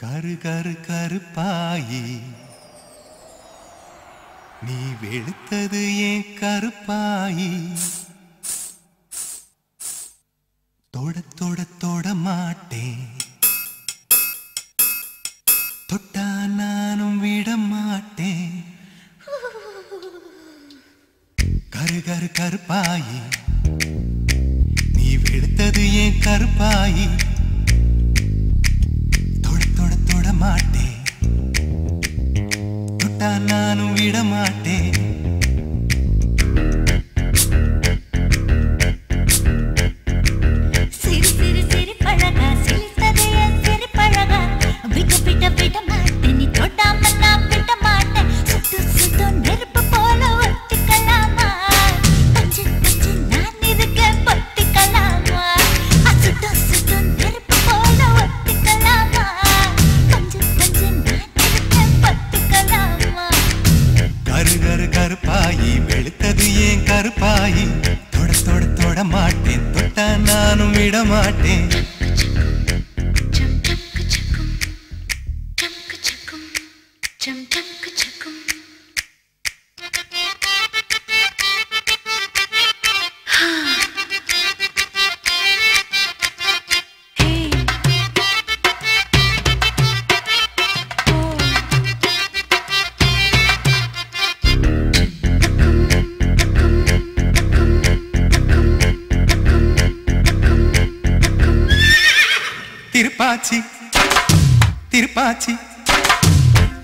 கரு கரு கருப்பாயி நீ வெளுத்தது ஏன் கருப்பாயி தொட தொட தொட மாட்டேன் தொட்டா நானும் விட மாட்டேன் கரு கரு கருப்பாயி நீ வெளுத்தது ஏன் கருப்பாயி மாட்டேன் தொட்டா நானும் விட மாட்டேன் சிறு சிறு சிறு பழகா சிலித்ததைய சிறு பழகா விட்டு விட விட மாட்டேன் நீ தொடாம நான் விட மாட்டேன் சுட்டு சுட்டு நெருப்பு போல ஒத்திக்கலாமா பஞ்சு பஞ்சு நான் இருக்கேன் பத்திக்கலாமா சுட்டு சுட்டு நெருப்பு போல ஒத்திக்கலாமா கருப்பாயி வெளுத்தது ஏன் கருப்பாயி தொட தொட தொட மாட்டேன் தொட்டா நானும் விட மாட்டேன் திருப்பாச்சி திருப்பாச்சி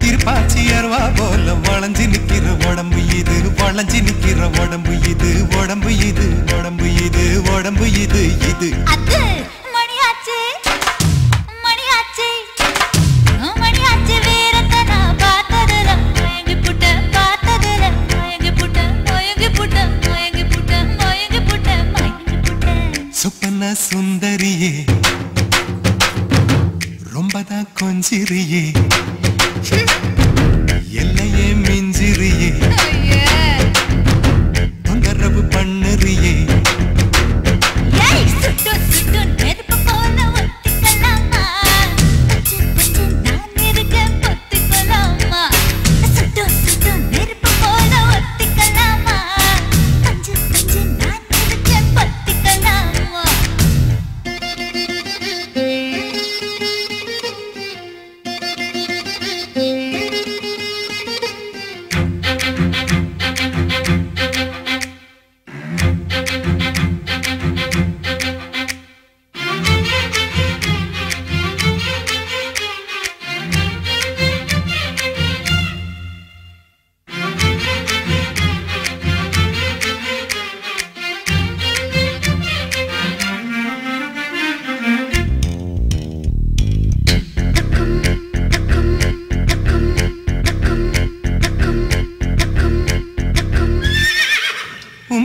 திருப்பாச்சி அருவா போல வளைஞ்சு நிக்கிற உடம்பு இது வளைஞ்சு நிக்கிற உடம்பு இது உடம்பு இது உடம்பு இது உடம்பு இது இது அது மணியாச்சி மணியாச்சி மணியாச்சி வீரத்தை நான் பார்த்ததுல மயங்கி புட்ட பார்த்ததுல மயங்கி புட்ட மயங்கி புட்ட மயங்கி புட்ட மயங்கி புட்ட மயங்கி புட்ட சொப்பன சுந்தரியே ரொம்பதான் கொஞ்சிரியே எல்லையே மிஞ்சிரியே தொந்தரவு பண்ணுறியே சுட்டு சுட்டு நெருப்பு போல ஒத்திக்கலாமா பஞ்சு பஞ்சு நான் இருக்கேன் பத்திக்கலாமா சுட்டு சுட்டு நெருப்பு போல ஒத்திக்கலாமா பஞ்சு பஞ்சு நான் இருக்கேன் பத்திக்கலாமா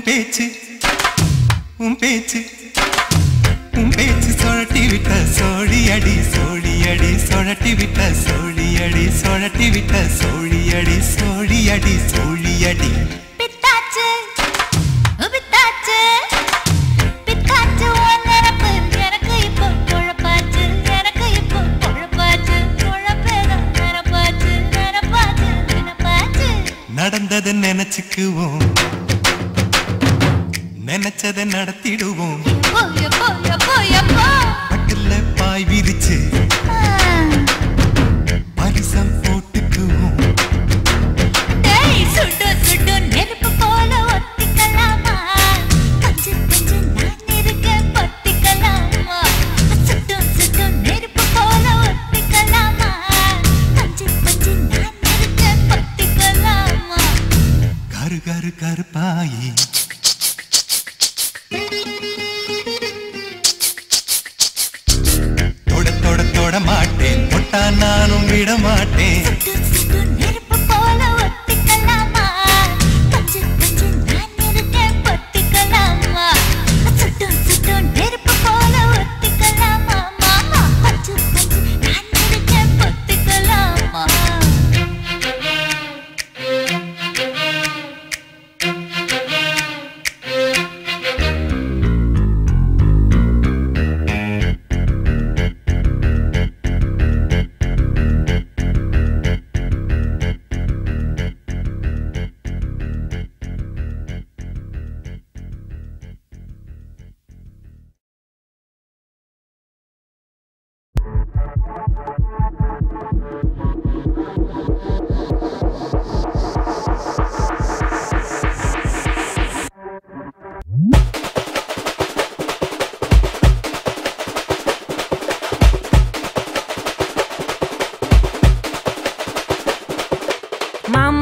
பேச்சு உன் பேச்சு உன் பேச்சு சொழட்டி விட்ட சோழி அடி சோழி அடி சொழட்டி விட்ட சோழி அடி சொழட்டி விட்ட சோழி அடி சோழி அடி சோழி அடி பித்தாச்சு பித்தாச்சு பித்தாச்சு உன்னரப்பு எனக்கு இப்போ குழப்பாச்சு எனக்கு இப்போ குழப்பாச்சு குழப்பேதான் நிரப்பாச்சு நிரப்பாச்சு நிரப்பாச்சு நடந்ததை நினைச்சுக்குவோம் நினைச்சதை நடத்திடுவோம் பட்டுல பாய் விரிச்சு பரிசம் போட்டுக்குவோம் சுட்டு சுட்டு நெருப்பு போல ஒத்திக்கலாமா பஞ்சு பஞ்சு நான் இருக்கேன் பத்திக்கலாமா சுட்டு சுட்டு நெருப்பு போல ஒத்திக்கலாமா பஞ்சு பஞ்சு நான் இருக்கேன் பத்திக்கலாமா கரு கரு கருப்பாயி தொட தொட தொட மாட்டேன் தொட்டா நானும் விட மாட்டேன் சுட்டு சுட்டு நெருப்பு போல ஒத்திக்கலாமா பஞ்சு பஞ்சு நான் இருக்கேன் பத்திக்கலாமா சுட்டு சுட்டு நெருப்பு போல ஒத்திக்கலாமா மாமா பஞ்சு பஞ்சு நான் இருக்கேன் பத்திக்கலாமா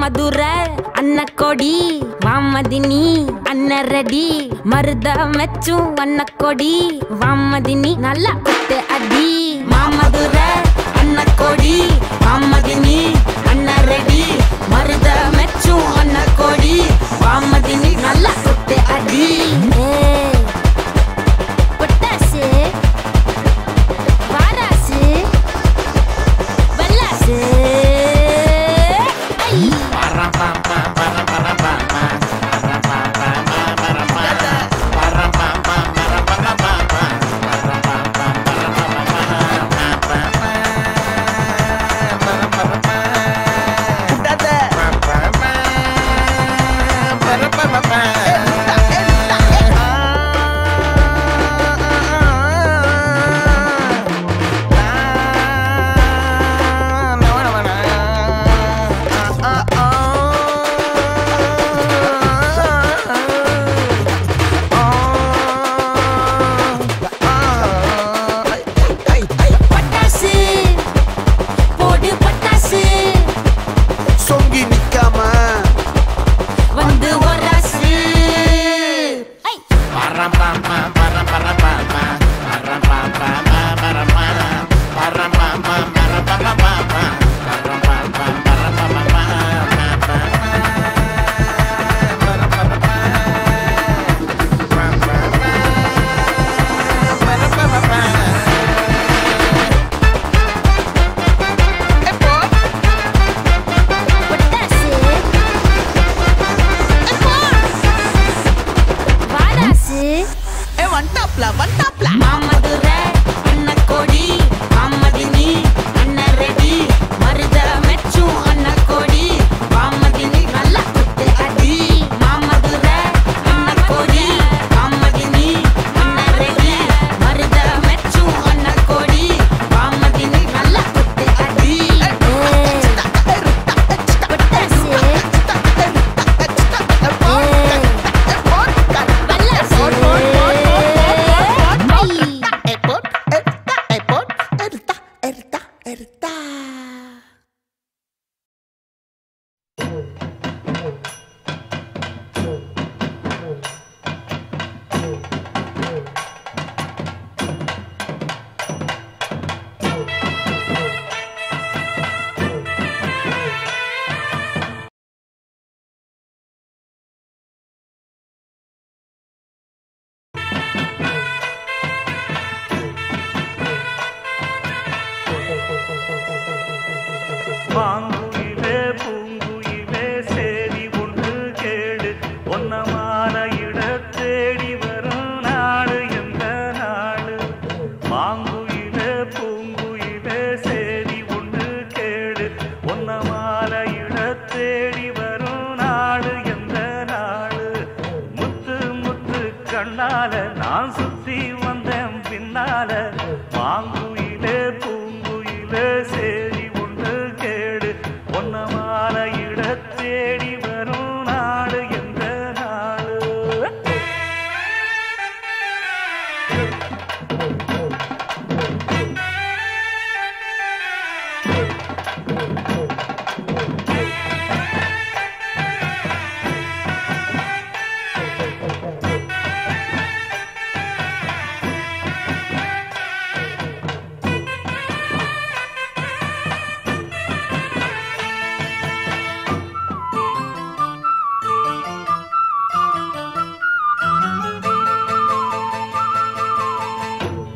மாமதுர அன்னக்கொடி வாமதினி அன்னரடி மருத மெச்சும் அன்னக்கொடி வாமதினி நல்லா குத்து அடி மாமதுர அன்னக்கொடி வாமதினி அன்னரடி மருத மெச்சும் அன்னக்கொடி வாமதினி நல்லா குத்து அடி பொட்டாசு வாராசு வல்லாசு மாங்குயிலே பூங்குயிலே சேதி ஒன்று கேடு ஒன்னமான இட தேடி வரும் நாடு எந்த நாடு மாங்குயிலே பூங்குயிலே சேதி ஒன்று கேடு ஒன்னமான இட தேடி வரும் நாடு எந்த நாடு முத்து முத்து கண்ணால நான் சுத்தி வந்தேன் பின்னால மாங்குயிலே பூங்குயிலே சேதி ஒன்னமான இட தேடி வரும் நாடு எந்த நாடு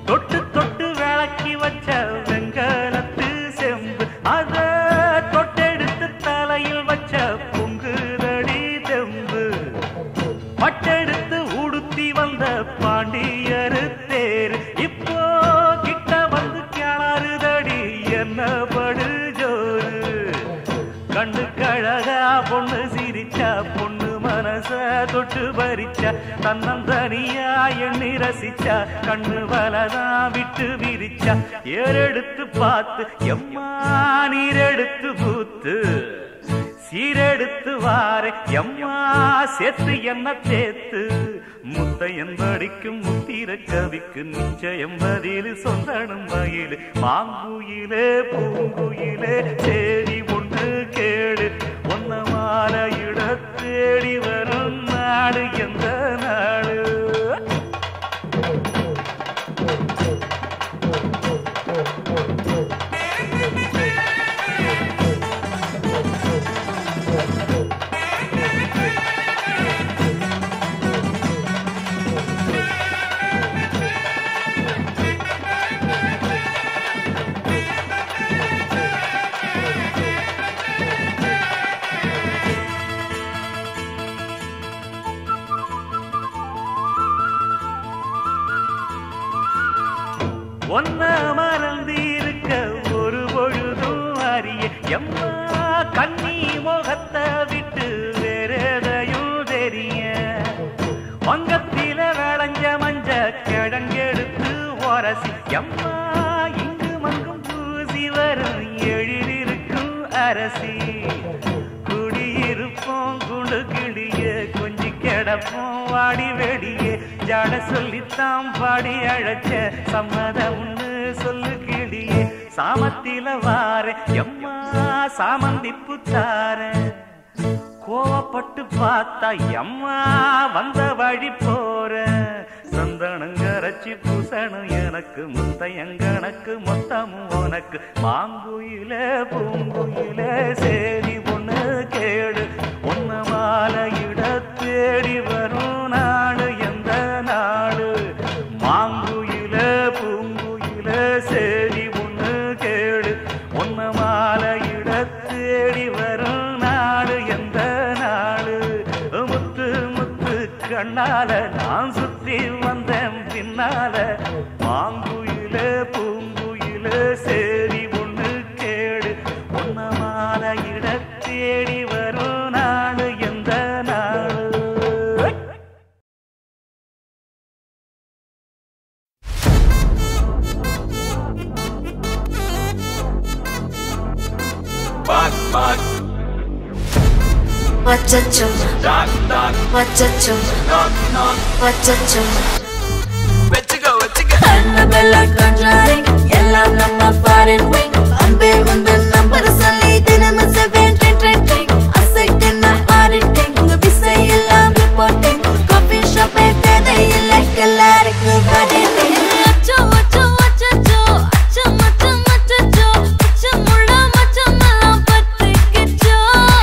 தொட்டு தொட்டு விளக்கி வச்ச வெங்கலத்து செம்பு அத தொட்டெடுத்து தலையில் வச்ச பொங்குதடி தெம்பு பட்டெடுத்து உடுத்தி வந்த பாண்டியரு தேர் இப்போ கிட்ட வந்து கிளறுதடி என்ன படு ஜோரு கண்ணு கழகா பொண்ணு சிரிச்சா பொண்ணு மனச தொட்டு பறிச்சா தன்னந்தனியா எண்ணி ரசிச்சா கண்ணு வலதான் விட்டு விரிச்சா ஏறெடுத்து பார்த்து எம்மா நீரெடுத்து பூத்து சீரெடுத்து வாரே எம்மா சேர்த்து என்ன தேத்து முத்தையன் படிக்கும் முத்திர கவிக்கு நிச்சயம் பதில் சொந்தனும் மயிலு மாங்குயிலே பூங்குயிலே சேரி ஒன்று கேடு ஒன்னமா எம்மா கண்ணி முகத்தை விட்டு வேறெதையும் தெரிய வங்கத்தில விளைஞ்ச மஞ்ச கிழங்கெடுத்து ஒரசி எம்மா இங்கு மங்கும் பூசி வரும் எழிலிருக்கும் அரசி குடியிருப்போம் குண்டு கிளிய கொஞ்சி கிடப்போம் வாடி வெடியே ஜாட சொல்லித்தான் பாடி அழைச்ச சம்மதம்னு சொல்லு கிளியே சாமத்தில வார எம்மா சாமந்திப்பு தார கோவப்பட்டு பார்த்தா எம்மா வந்த வழி போற சந்தனங்கரைச்சி பூசணும் எனக்கு முத்தையங்கணக்கு மொத்தமும் உனக்கு மாங்குயில பூங்குயில சேரி ஒண்ணு கேடு ஒன்ன மாலையிட தேடி வரும் நாடு எந்த நாடு மாங்குயில பூங்குயில சேரி ஒண்ணு கேடு ஒன்ன மாலையிட தேடி வரும் நாடு எந்த நாடு முத்து முத்து கண்ணால நான் சுத்தி வந்தேன் பின்னால மாங்குயில பூங்குயில சேரி ஒண்ணு கேடு ஒன்ன மாலையிட தேடி வரும் நாடு எந்த நாடு Bak bak Wachachum Knock knock Wachachum Knock knock Wachachum Vechika vechika Annabella conjuring Yellam namma foreign wing Anbe undan number solli dinam seven train Asaitina auditing Visay illam reporting Coffee shop e tedai like a lyric body Acho acho acho acho macho macho acho mulla macho mala pattikcho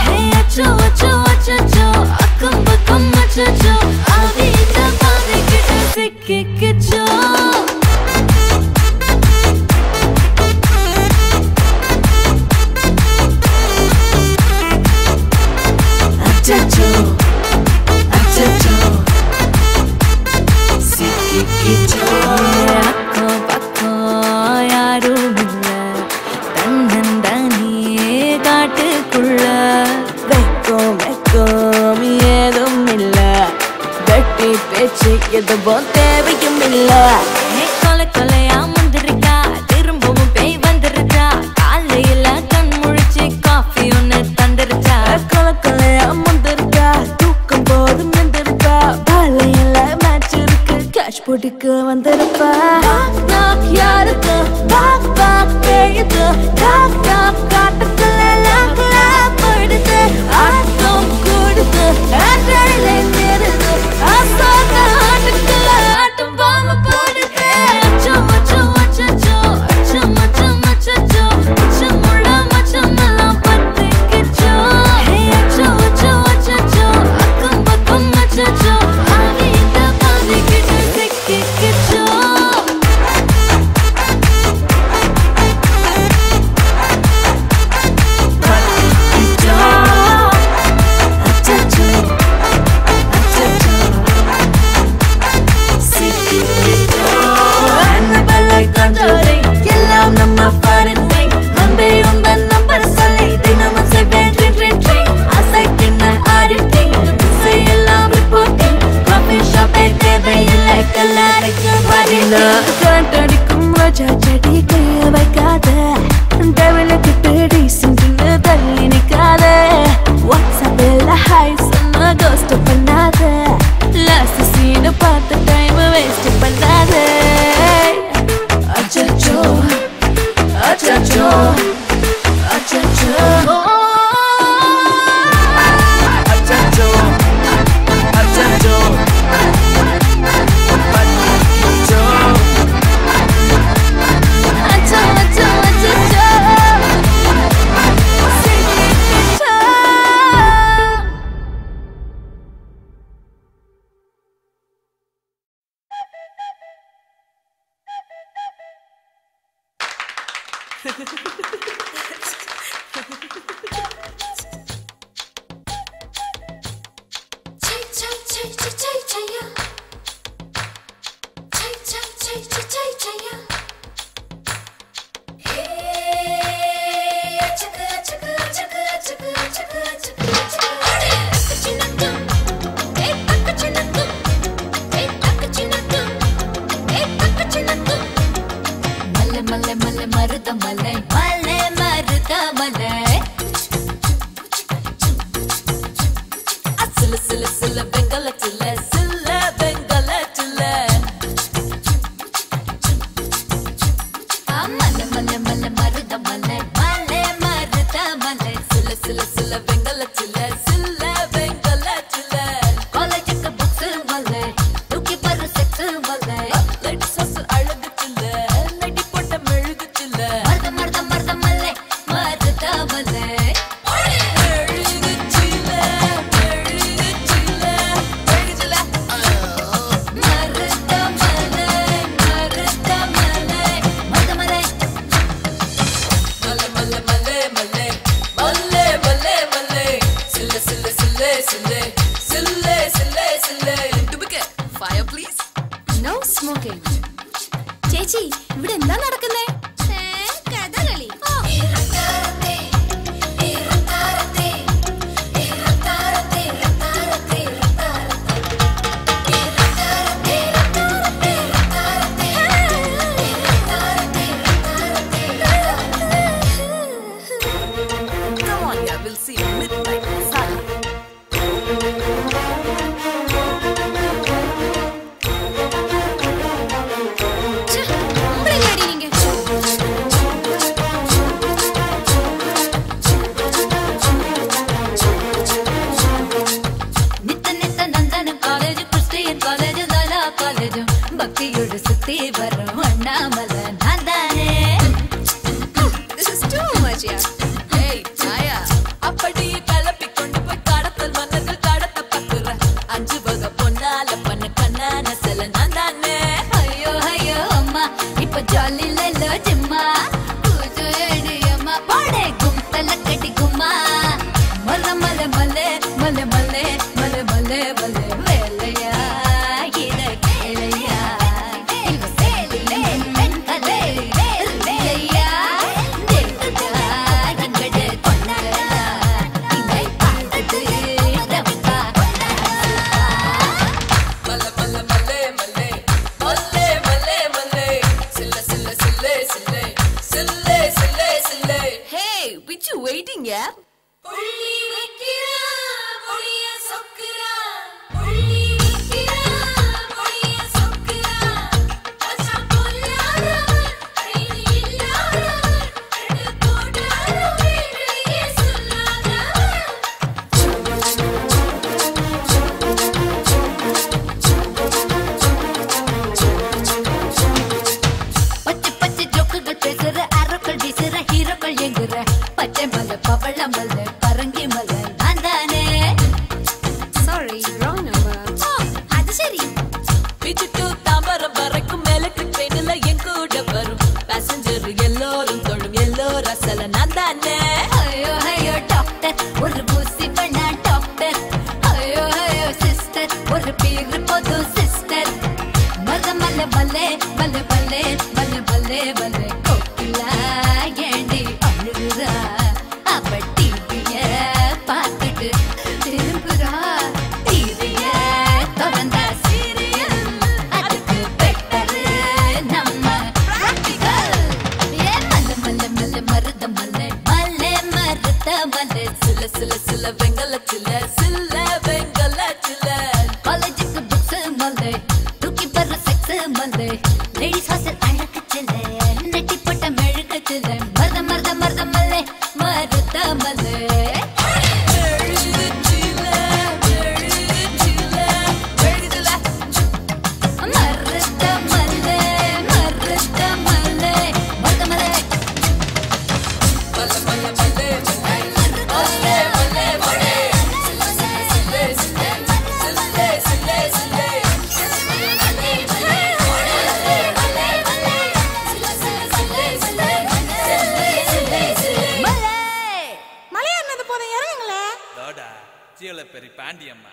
Hey acho acho acho akam bakam macho avita pavikittu sikkicho Achacho achacho sikkicho akko pakko yarum illa tannandaniye kaattukulla vekkom edum illa vetti pechu edho theviyum illa kole koleya mundirika thirumbum pei vandircha kaalayila kan mulichi coffee one tandircha kole koleya mundirika thookam bodum endirka baalayila match irukku cash podukku vandirpa knock yarukku knock knock peyudhu knock knock kaattukulla lakla podudhu aatam kodudhu aadale nerudhu asaka aatukkulla aatam vaama podudhu acho acho acho acho macho macho acho mulla macho mala pattikcho hey acho acho acho akam bakam macho avita pavikittu sikkicho கண்டடிக்கும் ரோஜா செடி கைய வைக்காத டெவல கிட்ட descent தள்ளி நிக்காத வாட்ஸ்அப்ல hi சொன்ன cost பண்ணாத last scene பார்த்த டைம் வேஸ்ட் பண்ணாத அச்சச்சோ அச்சச்சோ அச்சச்சோ Achacho Achacho Paticho acho acho acho sikkicho Chaka chaka Marudhamalai சில சில சில வெங்கல சில சில வெங்கல சில மலை மலை மலை மருதமலை மலை மருதமலை சில சில சில வெங்கல சில சில வெங்கல சில காலேஜுக்கு புக்ஸ் மலை தூக்கி பரு செக்ஸ் மலை லேடிஸ் ஹாஸ்டல் அழகு சில நடி போட்ட மெழுகு சில மருத மருத மருதமலை மருதமலை ചേച്ചി ഇവിടെ എന്താ നടക്കുന്നേ Kathakali Come on, yeah, we'll see midnight masala. பக்தியோடு சுத்தி வரும் அண்ணாமலை நான் தானே. This is too much, yeah. Hey, Chaya. அப்படியே கலப்பி கொண்டு போய் கடத்தல் மன்னர்கள் கடத்த பக்குற 5 வகை பொன்னால பண்ண கண்ணான சில நான் தானே. ஐயோ ஐயோ அம்மா இப்ப ஜாலி லல்லோ ஜிம்மா பூஜோ ஏடி அம்மா போடே கும்தல கட்டி கும்மா மல மல மலே மலே மலே மலே மலே மலே வேலையா இத கேளையா இவ சேலிலே பெண்களே வேலையா தேவதா எங்கடே கொண்டாடா இதை பார்த்தது ரப்பா மல மல மலே மலே மலே மலே மலே சில்ல சில்ல சில்லே சில்லே சில்லே சில்லே சில்லே. Hey, which you waiting, yeah? புள்ளி வைக்கிறா புளிய சொக்குறா புள்ளி வைக்கிறா புளிய சொக்குறா அச்சா கொல்லாதவர் அழிவு இல்லாதவர் ரெண்டு போடாதவர் வெளியே சொல்லாதவர் பச்சை பச்சை ஜோக்குகள் பேசுற அரோக்கள் வீசுற ஹீரோக்கள் எங்குற பச்சை மலை பவள மலை பரங்கி மலை நான் தானே. Sorry, wrong number. அது சரி பிச்சுட்டு தாம்பரம் வரைக்கும் எலக்ட்ரிக் ட்ரெயின்ல என் கூட வரும் பேசஞ்சர் எல்லோரும் தொழும் எல்லோரும் அசல நான் தானே. ஐயோ ஐயோ டாக்டர் ஒரு ஊசி பண்ணா டாக்டர் ஐயோ ஐயோ சிஸ்டர் ஒரு பேரு போதும் சிஸ்டர் மல மல மலே மலே மலே மலே மலே மலே கோகிலா ஏண்டி அழுகுறா அவ டிவிய பார்த்துட்டு திரும்புறா டிவிய திறந்தா சீரியல் அதுக்கு பெட்டரு நம்ம practical. ஏ மல மல மல மருத மலை மலை மருத மலை சில சில சில வெங்கல சில சில வெங்கல சில காலேஜுக்கு புக்ஸ் மலை தூக்கி பர்ற செக்ஸ் மலை லேடிஸ் ஹாஸ்டல் அழகு சில நட்டி போட்ட மெழுகு சில மருத மருத மருத மலை மருத மலை மெழுகு சில மெழுகு சில மெழுகு சில மருத மலை மருத மலை மருத மலை மல மல மலே மலே மலே மலே மலே சில்லே சில்லே சில்லே சில்லே சில்லே மலே மலே மலே மலே மலே சில்லே சில்லே சில்லே சில்லே சில்லே மலே மலையா இருந்தது போதும் இறங்குங்களே. தோடா சீலப்பெரி பாண்டியம்மா.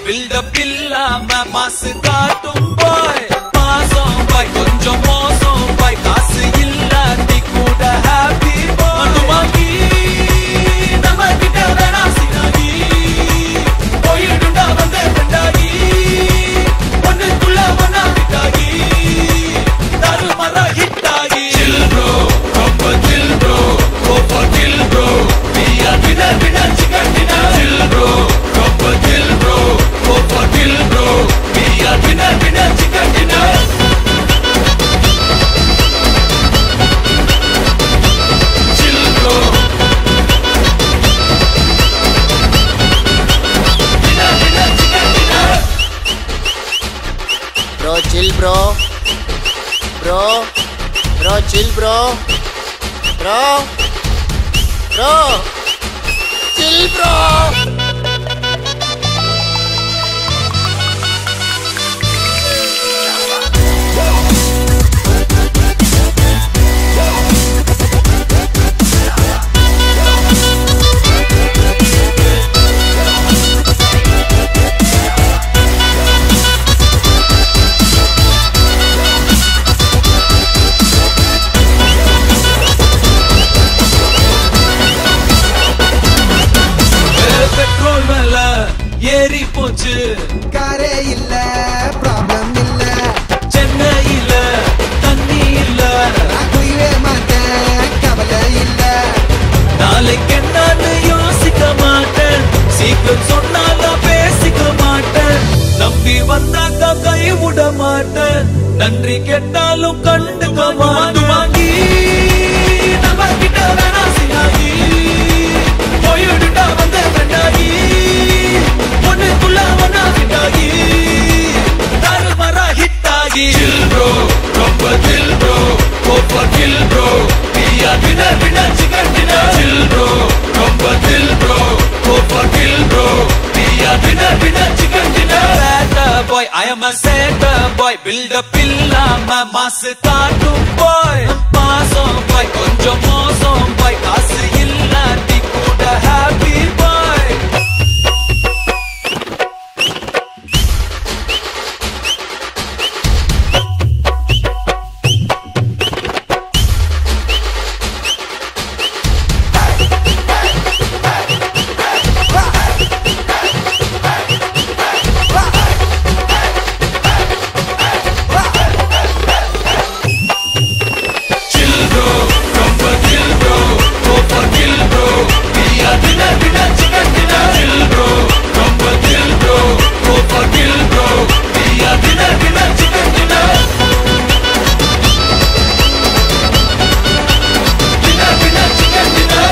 பில்டப் இல்லாம மாசு காட்டும் பாய் மாசம் பாய் கொஞ்சம் மோசம் பாய் காசு இல்லாட்டி கூட ஹாப்பி பாய் வாங்கி நம்ம கிட்ட வேணா சினாகி போயிடுண்டா வந்து ரெண்டாகி ஒண்ணுக்குள்ள ஒன்னா விட்டாகி தருமரா ஹிட்டாகி chill bro ரொம்ப chill bro go for kill bro we are winner chicken dinner chill bro ரொம்ப chill bro go for kill bro we are winner chicken dinner chill bro winner chicken dinner bro chill bro chill bro chill bro petrol மேல ஏறி போச்சு காரே இல்ல problem இல்ல சென்னையில தண்ணி இல்ல நான் குடிவே மாட்டேன் கவலை இல்ல நாளைக்கு என்னன்னு யோசிக்க மாட்டேன் சீக்கிரம் சொன்னாலும் பேசிக்க மாட்டேன் நம்பி வந்தாக்க கை விட மாட்டேன் நன்றி கேட்டாலும் கண்டுக்க மாட்டேன் வாங்கி நம்ம கிட்ட வேணா சினாகி போயிடுண்டா வந்து ரெண்டாகி ஒண்ணுக்குள்ள ஒன்னா விட்டாகி தருமரா ஹிட்டாகி chill bro ரொம்ப chill bro go for kill bro we are winner chicken dinner chill bro ரொம்ப chill bro go for kill bro we are winner chicken dinner bad boy I am a sad boy build up இல்லாம மாசு காட்டும் boy மாசம் boy கொஞ்சம் மோசம் boy காசு இல்லாட்டி கூட happy boy chill bro ரொம்ப chill bro go for kill bro we are winner chicken dinner chill bro ரொம்ப chill bro go for kill bro we are winner chicken dinner winner chicken dinner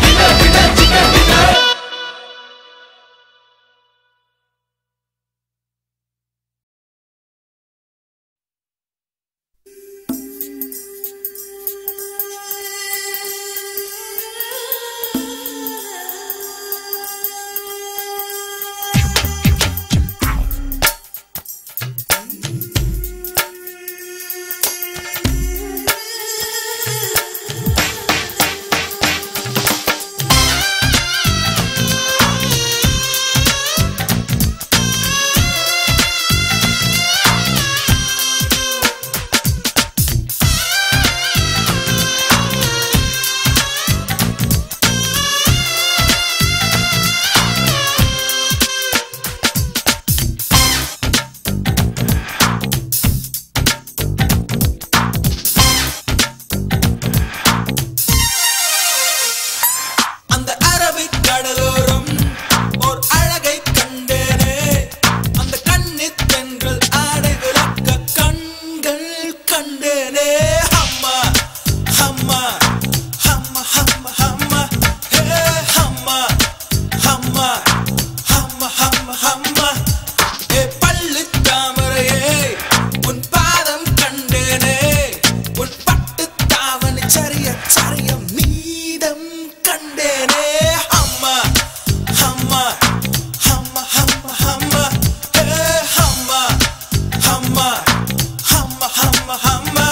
winner chicken dinner அந்த Arabic கடலோரம் ஓர் அழகை கண்டேனே அந்த கண்ணித் தென்றல் ஆடை விளக்க கண்கள் கண்டேனே ஹம்மா ஹம்மா ஹம்மா ஹம்மா ஹம்மா ஹே ஹம்மா ஹம்மா ஹம்மா ஹம்மா ஹம்மா ஏ பள்ளி தாமரையே உன் பாதம் கண்டேனே உன் பட்டு தாவணி சரிய சரிய மீதம் கண்டேனே ஹம்மா ஹம்மா ஹம்மா ஹம்மா ஹம்மா ஹே ஹம்மா ஹம்மா ஹம்மா ஹம்மா ஹம்மா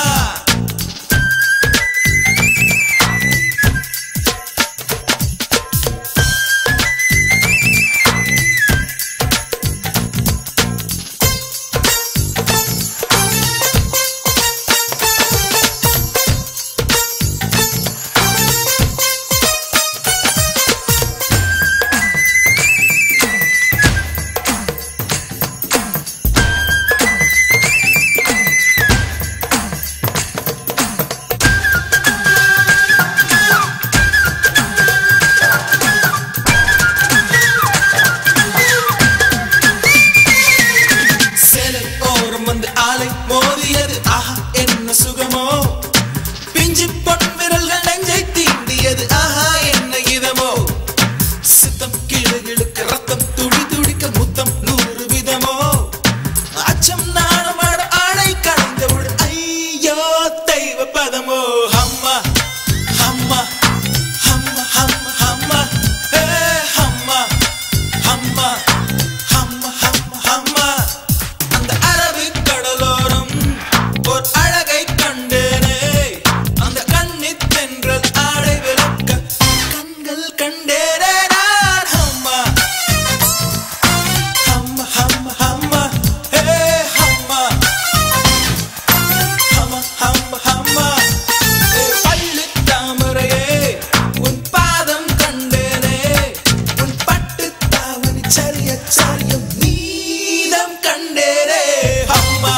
பிரம்மச்சாரியம் நீதம் கண்டேரே அம்மா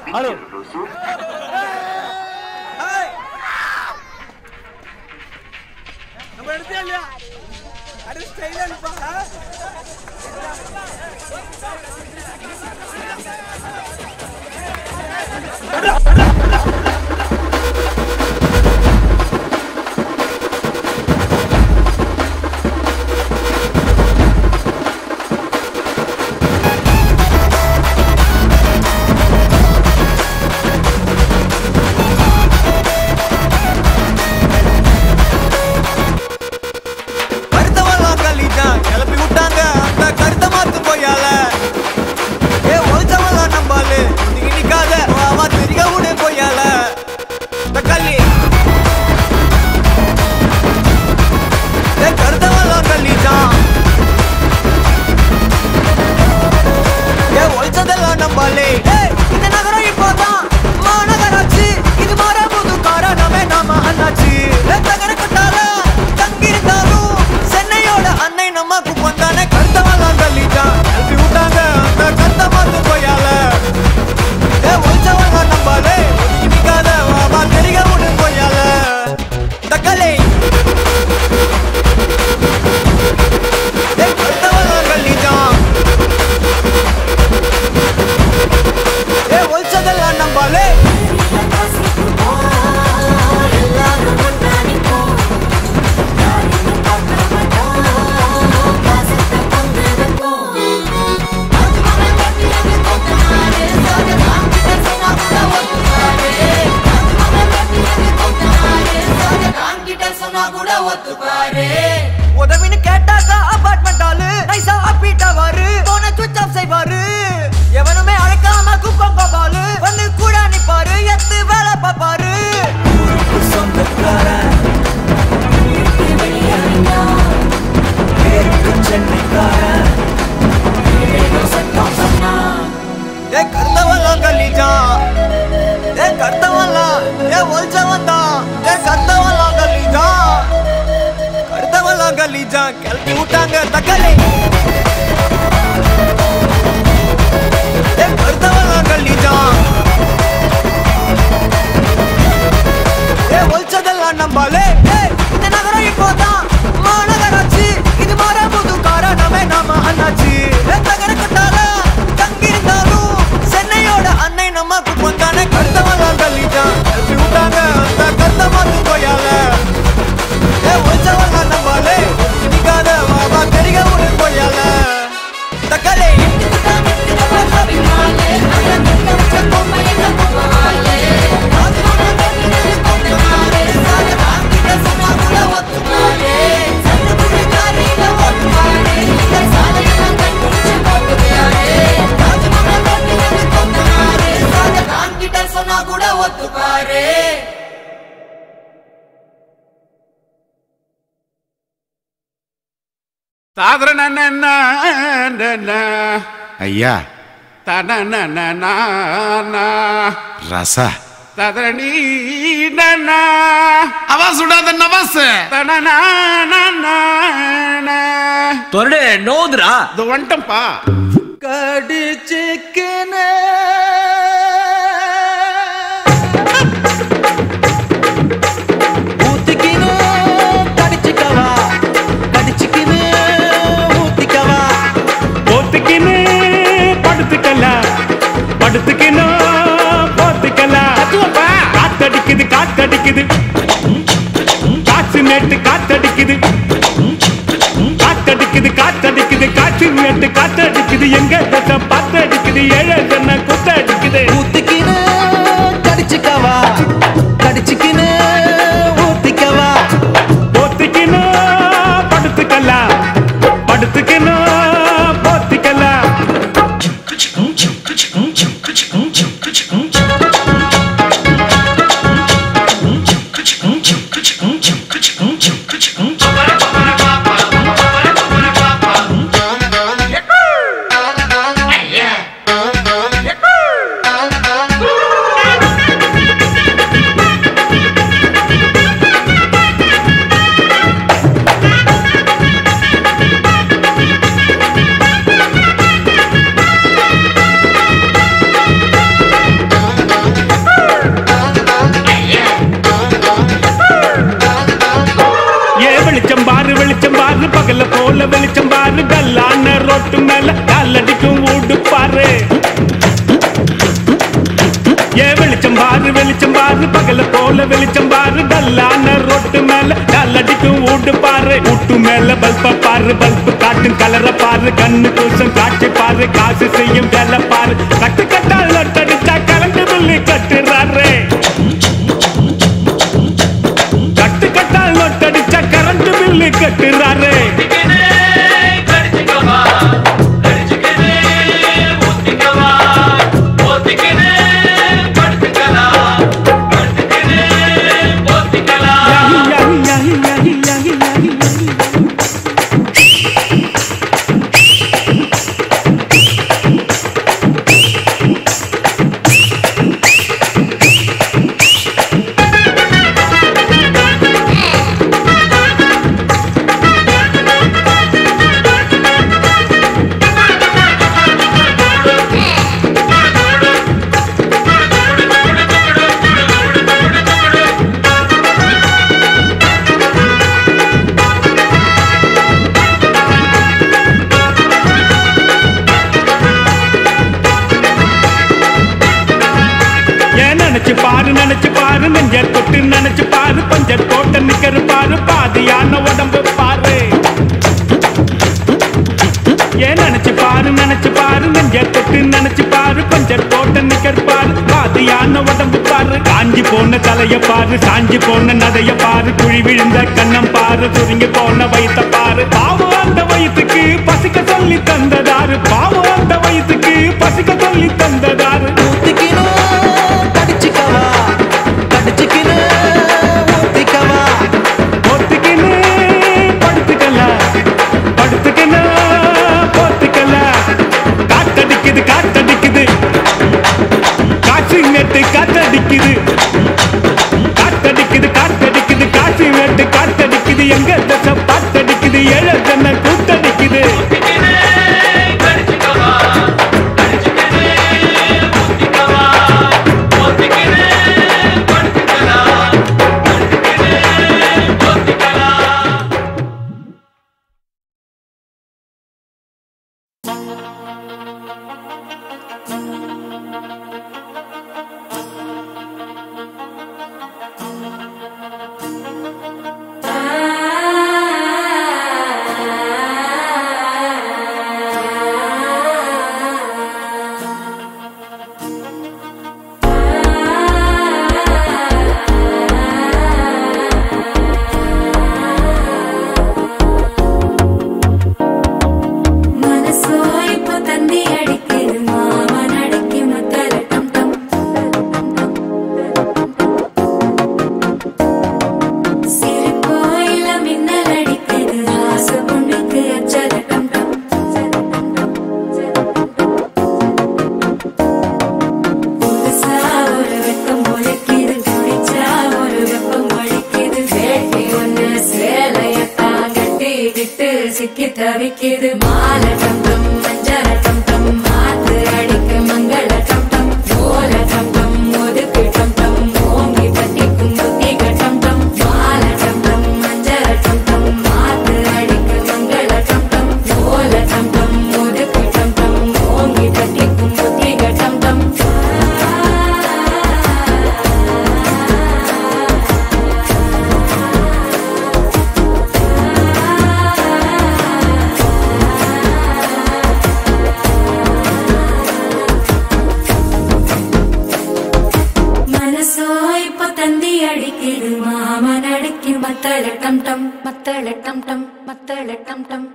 Halo. நம்ம எடுத்தே இல்லையா? அட ஸ்டைலா இருப்பா. உதவின்னு கேட்டாக்கா அபார்ட்மெண்ட் ஆளு நைசா அப்பீட்டா வாரு போன சுவிட்ச் ஆஃப் செய்வாரு எவனுமே அழைக்காம குப்பம் பாபாலு வந்து கூட நிப்பாரு எத்து வேலை பாப்பாரு கர்த்தவெல்லாம் கல்லிஜா கர்த்தவெல்லாம் ஒல்ச்சவன்தான் கர்த்தவெல்லாம் கல்லிஜா கர்த்தவெல்லாம் கல்லிஜா கிளப்பி விட்டாங்க தக்கலை கர்த்தவெல்லாம் கல்லிஜா ஒல்ச்சதெல்லாம் நம்பாலே இந்த நகரம் இப்போதான் மாநகராட்சி இது மாற புது காரணமே நாம அண்ணாச்சி தகர கொட்டால தங்கியிருந்தாலும் சென்னையோட அன்னை நம்ம குப்பந்தானே கர்த்தவெல்லாம் கல்லிஜா கிளப்பி விட்டாங்க அந்த கர்த்தமா ஐயா ரச அவா சுடாத நவாஸ் தொரடு நோதுரா இது வந்துட்டம்பா கடிச்சிக்கின ஊத்திக்கின கடிச்சிக்கவா கடிச்சிக்கின ஊத்திக்கவா போத்துக்கின்னு படுத்துக்கலாம் படுத்துக்கின்னு போத்துக்கலாம் காத்தடிக்குது காத்தடிக்குது காற்று நேட்டு காத்தடிக்குது காத்தடிக்குது காத்தடிக்குது காற்று நேட்டு காத்தடிக்குது எங்க தசை பாத்தடிக்குது ஏழை ஜன குத்தடிக்குது ஊத்திக்கின கடிச்சிக்கவா கடிச்சிக்கின ஊத்திக்கவா போத்துக்கின்னு படுத்துக்கலாம் படுத்துக்கின்னு போத்துக்கலாம் வெளிச்சம் பாரு பகல போல வெளிச்சம் பாரு கல்லான ரோட்டு மேல காலடிக்கும் ஊடு பாரு வெளிச்சம் பாரு பகல போல வெளிச்சம் பாரு கல்லான ரோட்டு மேல காலடிக்கும் ஊடு பாரு ஊட்டு மேல பல்ப பாரு பல்பு காட்டும் கலர பாரு கண்ணு கூசம் காட்சி பாரு காசு செய்யும் வேலை பாரு கட்டு கட்டால் லொட்டடிச்சா கரண்ட் பில்லு கட்டுறாரு கட்டு கட்டால் லொட்டடிச்சா கரண்ட் பில்லு கட்டுறாரு நினைச்சு பாரு நெஞ்ச தொட்டு நினைச்சு பாரு பஞ்ச தோட்ட நிக்கிற பாரு பாதியான உடம்பு பாரு ஏன் நினைச்சு பாரு நெஞ்ச தொட்டு நினைச்சு பாரு பஞ்ச தோட்ட நிக்கிற பாரு பாதியான உடம்பு பாரு காஞ்சி போன தலைய பாரு சாஞ்சி போன நதைய பாரு குழி விழுந்த கண்ணம் பாரு சுருங்கி போன வயித்த பாரு பாவம் அந்த வயிற்றுக்கு பசிக்க சொல்லி தந்ததாரு பாவம் அந்த வயிற்றுக்கு பசிக்க சொல்லி தந்ததாரு காத்தடிக்குது காசி வேட்டு காத்தடிக்குது எங்க தசை பாத்தடிக்குது ஏழை ஜன கூத்தடிக்குது சிக்கி தவிக்குது மாலை டம் டம் மஞ்சள டம் டம் மாத்து அடிக்க மங்கள டம் டம் ஓல டம் டம் ஒதுக்கு டம் டம் ஓங்கி தட்டிக்கும் புத்திக டம் டம் மாலை டம் டம் மஞ்சள டம் டம் மாத்து அடிக்க மங்கள டம் டம் ஓல டம் டம் ஒதுக்கு டம் டம் ஓங்கி தட்டிக்கும் புத்திக டம் டம் மத்தள டம் டம் மத்தள டம் டம் மத்தள டம் டம்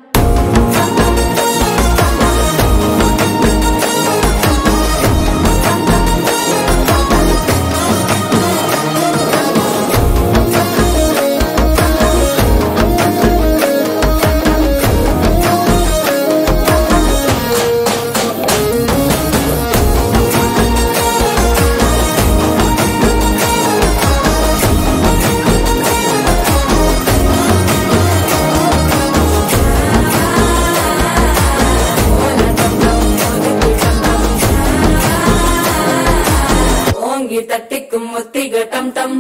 தட்டிக்கும் முத்திக டம் டம்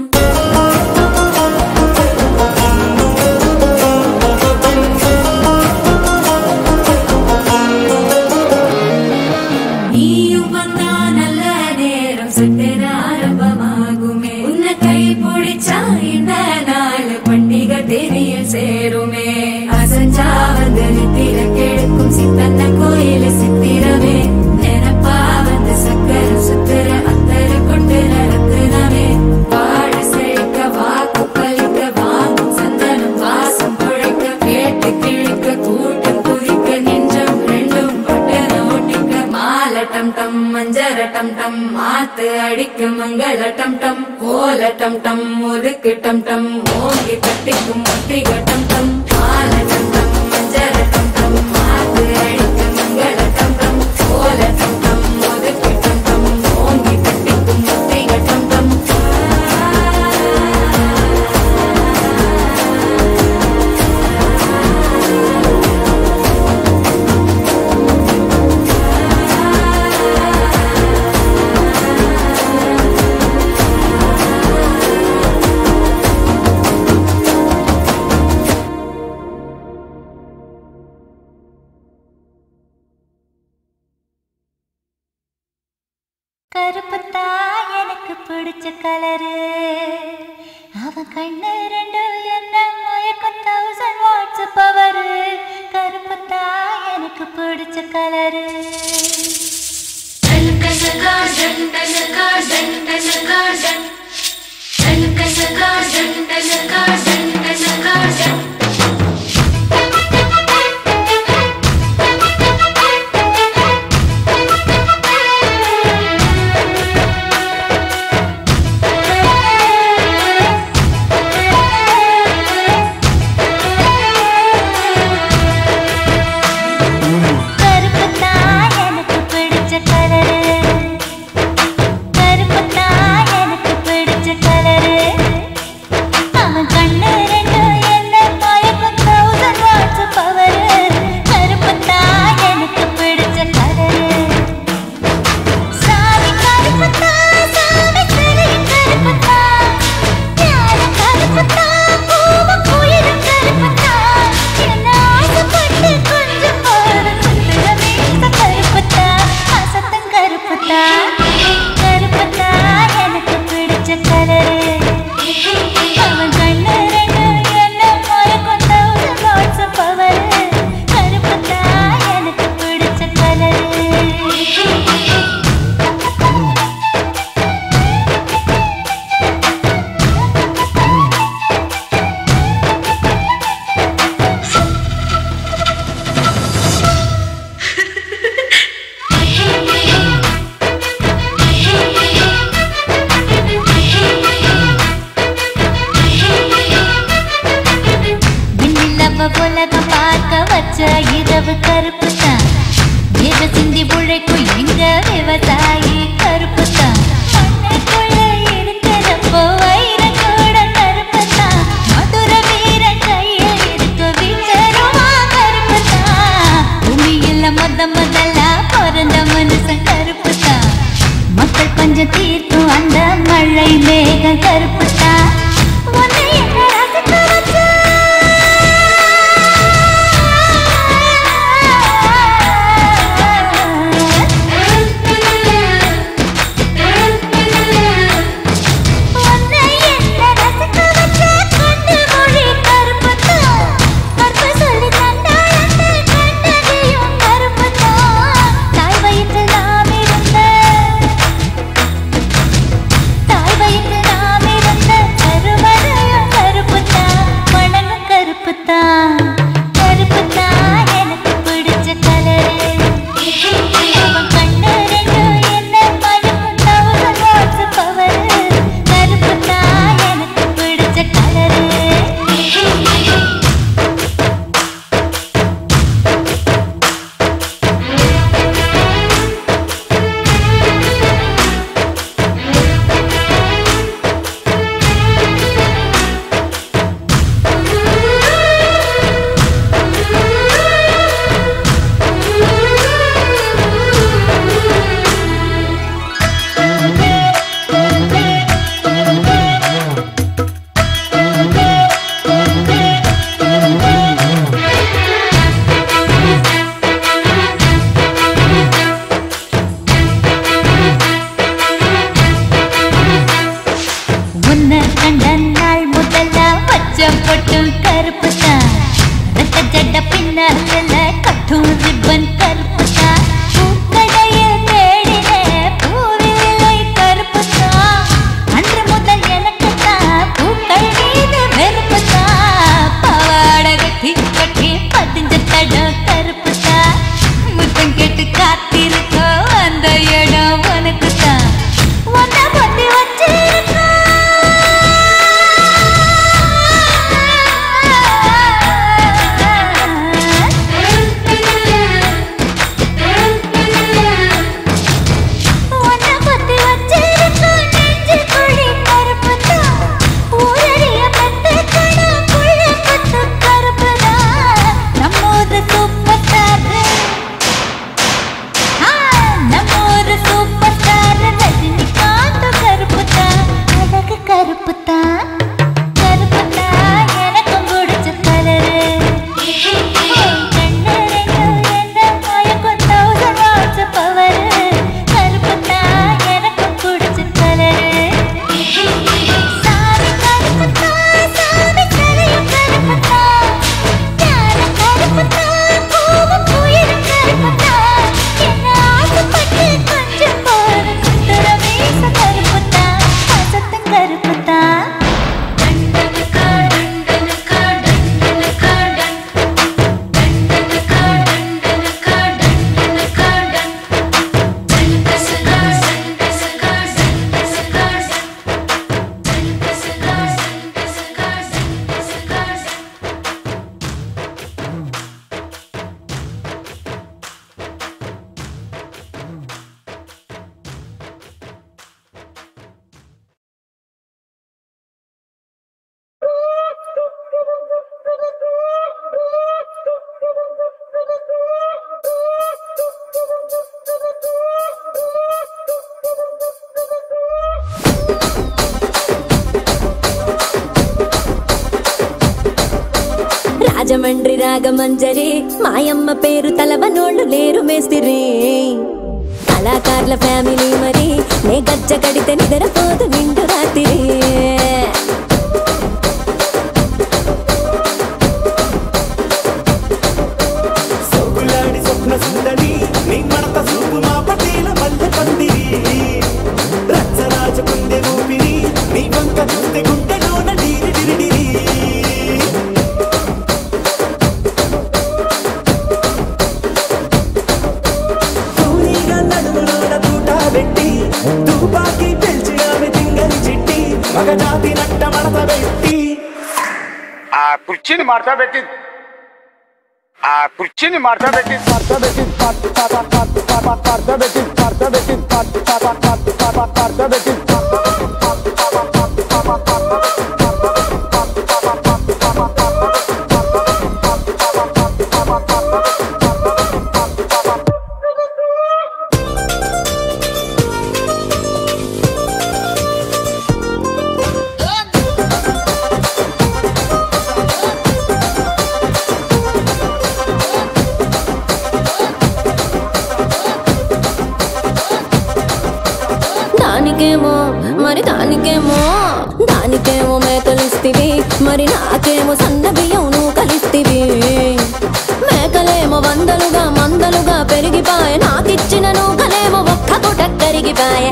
நீயும் வந்தா நல்ல நேரம் சட்டென ஆரம்பமாகுமே உன்னை கை பிடிச்சா இந்த நாள் பண்டிகை தெரிய சேருமே அசஞ்சா வந்து நித்திர கெடுக்கும் சித்தன்ன கோயில சித்திரமே நினப்பா வந்து சக்கர சுத்திர அத்தர கொண்டு நடத்துனமே பாட செழிக்க வாக்கு பலிக்க வாங்கும் சந்தனம் வாசம் பொழைக்க கேட்டு கிழிக்க கூட்டம் குதிக்க நெஞ்சம் ரெண்டும் பட்டன ஓட்டிக்க மாலை டம் டம் மஞ்சர டம் டம் மாத்து அடிக்க மங்கள டம் டம் ஓல டம் டம் ஒதுக்கு டம் டம் ஓங்கி தட்டிக்கும் முத்திக டம் டம் மாலை டம் டம் மஞ்சர டம் டம் மாத்து அடிக்க மங்கள டம் டம் ஓல டம் டம் ஒதுக்கு டம் டம் ஓங்கி தட்டிக்கும் முத்திக டம் டம் கருப்புத்தா எனக்கு பிடிச்ச கலரு அவன் கண்ணு ரெண்டு என்ன மயக்கம் 1000 வாட்ஸ் பவரு கருப்புத்தா எனக்கு பிடிச்ச கலரு கருப்பு రాజమండ్రి రాగమంజరి మాయమ్మ పేరు తలవనోళ్ళు లేరు మేస్తిరి కళాకారుల ఫ్యామిలీ మరి నే గజ్జ కడితే నిద్రపోదు నిండు రాత్రి సోకులాడి స్వప్న సుందరి నీ మడత చూపు మా పటేల మల్లె పందిరి రచ్చరాజ కుందె ఊపిరి నీ వంక చూస్తే గుండెలోన డీరి డిరిడిరి తూనీగా నడుములోన తూట పెట్టి తుపాకి పెంచి ఆమె తింగని చిట్టి మగజాతి నట్ట మడత పెట్టి ఆ కుర్చీని మార్తా పెట్టి దానికేమో మేకలిస్తివి మరి నాకేమో సన్న బియ్యం నువ్వు కలిస్తివి మేకలేమో వందలుగా మందలుగా పెరిగిపాయ నాకిచ్చిన నూకలేమో ఒక్క పూట కరిగిపాయ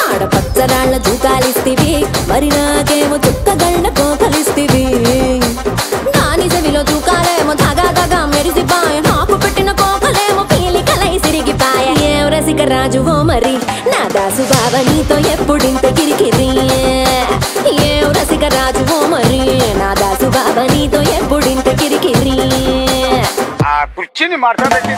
ఆడపచ్చరాళ్ళ జూకాలిస్తివి మరి నాకేమో చుక్కగళ్ళ కోకలిస్తివి దాని చెవిలో జూకాలేమో దగా దగా మెరిసిపాయ నాకు పెట్టిన కోకలేమో పీలికలై సిరిగిపాయ ఏం రసిక రాజువో మరి నా దాసు బాబా నీతో ఎప్పుడింత కిరికిరి ఏం రసిక రాజువో మరి నా దాసు బాబా నీతో ఎప్పుడింత కిరికిరి ఆ కుర్చీని మార్తా పెట్టి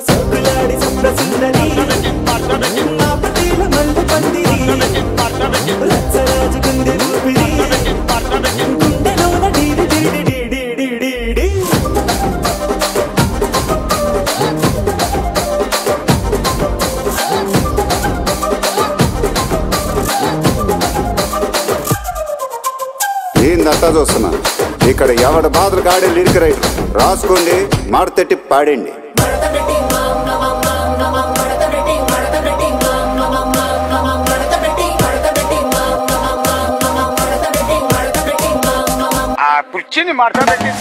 సోకులాడి స్వప్న సుందరి మా పటేల మల్లె పందిరి రచ్చరాజ కుందె ఊపిరి గుండెలోన డీడి డీడి డీడి డీడి డీ ఏందంతా చూస్తున్నా ఇక్కడ ఎవడ బాధలు గాడే లిరిక్ రైటర్ రాసుకోండి మాడతెట్టి పాడండి ఆ కుర్చీని మార్తా పెట్టి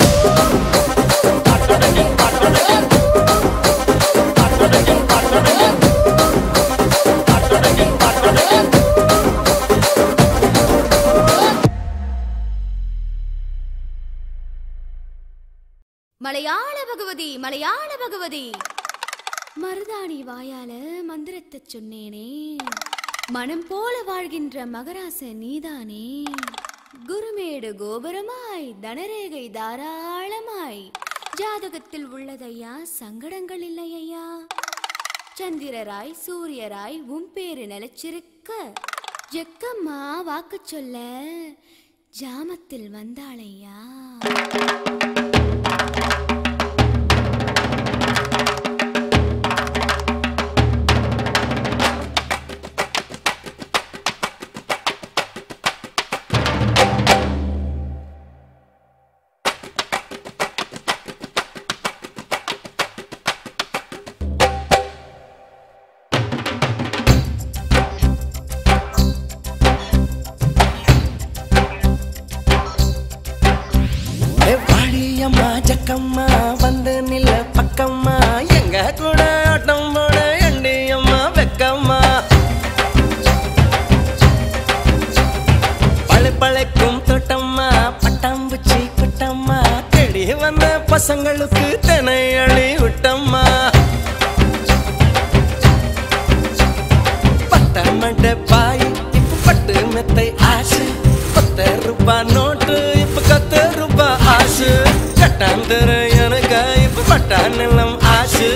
மலையாள பகவதி மருதாணி வாயால மந்திரத்தை சொன்னேனே மனம் போல வாழ்கின்ற மகராச நீதானே குருமேடு கோபுரமாய் தனரேகை தாராளமாய் ஜாதகத்தில் உள்ளதையா சங்கடங்கள் இல்லையா சந்திரராய் சூரியராய் உன் பேரு நிலைச்சிருக்க ஜக்கம்மா வாக்கு சொல்ல ஜாமத்தில் வந்தாளையா ஜக்கம்மா வந்து நில பக்கம்மா எங்க கூட ஆட்டம் போட எண்டி அம்மா வெக்கம்மா பழைக்கும் தோட்டம்மா பட்டாம்பூச்சி குட்டம்மா தேடி வந்த பசங்களுக்கு தினை அழி விட்டம்மா பட்ட மண்ட பாய் இப்ப பட்டு மெத்தை ஆசு ₹10 நோட்டு இப்ப ₹10 ஆசு கட்டாந்தர எனக்கு இப்ப பட்டா நிலம் ஆசு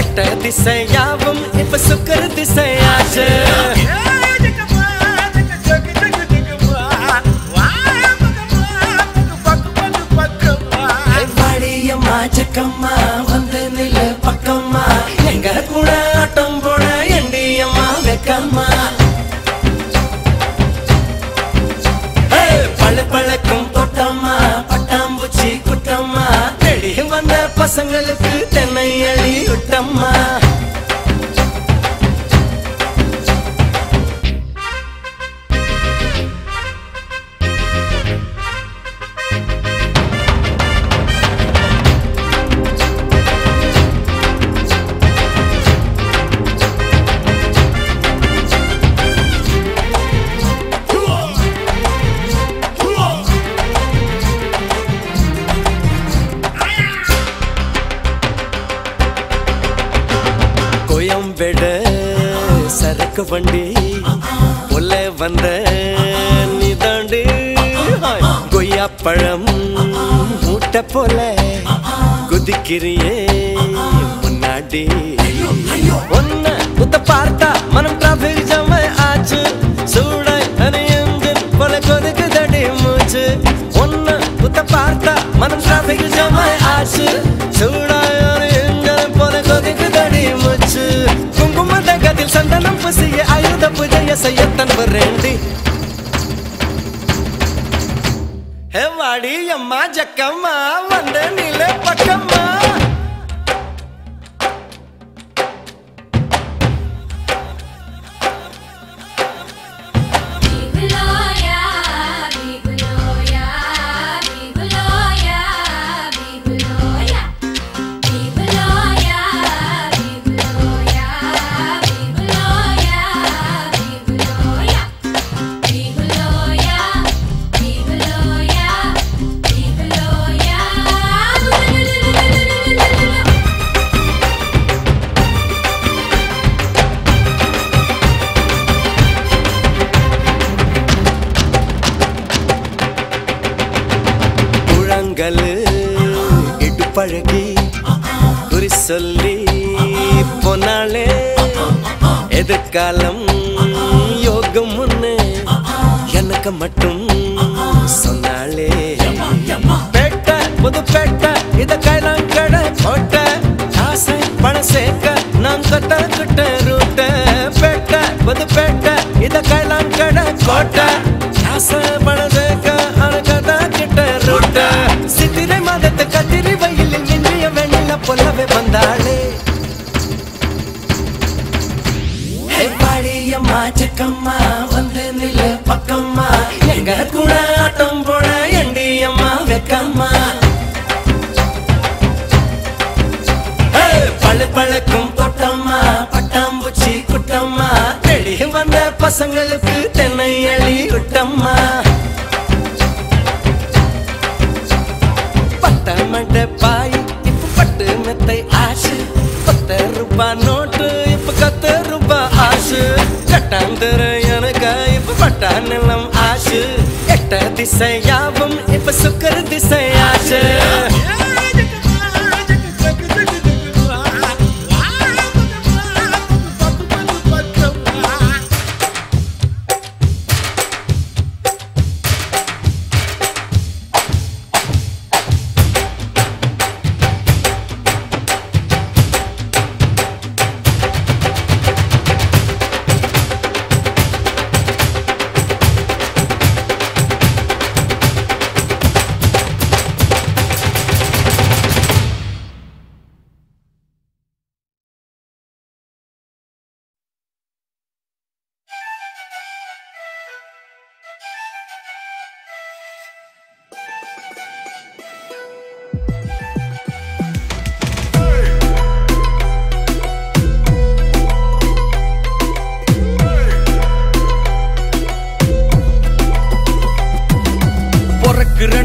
எட்ட திசையாவும் இப்ப சுக்கர திசை ஆசு செக்கம்மா வந்து நில்லு பக்கம்மா எங்க கூட ஆட்டம் போட எண்டி அம்மா வெக்கம்மா பழு பழக்கும் தொட்டம்மா பட்டாம்பூச்சி குட்டம்மா தேடி வந்த பசங்களுக்கு தென்னை அழி விட்டம்மா கோயம்பேடு சரக்கு வண்டி உள்ள வந்த நீதாண்டு கொய்யா பழம் மூட்டை போல குதிக்கிறியே முன்னாடி ஒன்ன புத்த பார்த்தா மனம் டிராபிக் ஜாம் ஆச்சு சூடாய் அணியஞ்சன் போல கொதிக்குதடி மூச்சு ஒன்ன புத்த பார்த்தா மனம் டிராபிக் ஜாம் ஆச்சு சூடாய் அணியஞ்சன் போல கொதிக்குதடி மூச்சு குங்கும தகத்தில் சந்தனம் புசிய ஆயுத பூஜைய செய்யத்தன் வரேண்டி ஹே வாடி அம்மா ஜக்கம்மா வந்த நீல பக்கம்மா இடுப்பழகி குறி சொல்லி போனாலே எதிர்காலம் யோகம் முன்னு எனக்கு மட்டும் சொன்னாலே பேட்ட புது பேட்ட இத கைலாம் கடை போட்ட ஆசை பணம் சேர்க்க நான் கட்ட ரூட்ட பேட்ட புது பேட்ட இத கைலாம் கடை போட்ட ஆசை பணம் சேர்க்க அனகதா கிட்ட ரூட்ட சித்திரை மாதத்து கத்திரி வயலில் இன்றைய வெண்ணில பொல்லவே வந்தாளே பாடியம்மா செக்கம்மா வந்து நில்லு பக்கம்மா எங்க கூட ஆட்டம் போட எண்டி அம்மா வெக்கம்மா பழு பழக்கும் தொட்டம்மா பட்டாம்பூச்சி குட்டம்மா தேடி வந்த பசங்களுக்கு தென்னை அழி விட்டம்மா பட்டமண்ட பாய் இப்ப பட்டு மெத்தை ஆசு ₹10 நோட்டு இப்ப ₹10 ஆசு கட்டாந்தர எனக்கு இப்ப பட்டா நிலம் ஆசு எட்ட திசையாவும் இப்ப சுக்கர திசை ஆசு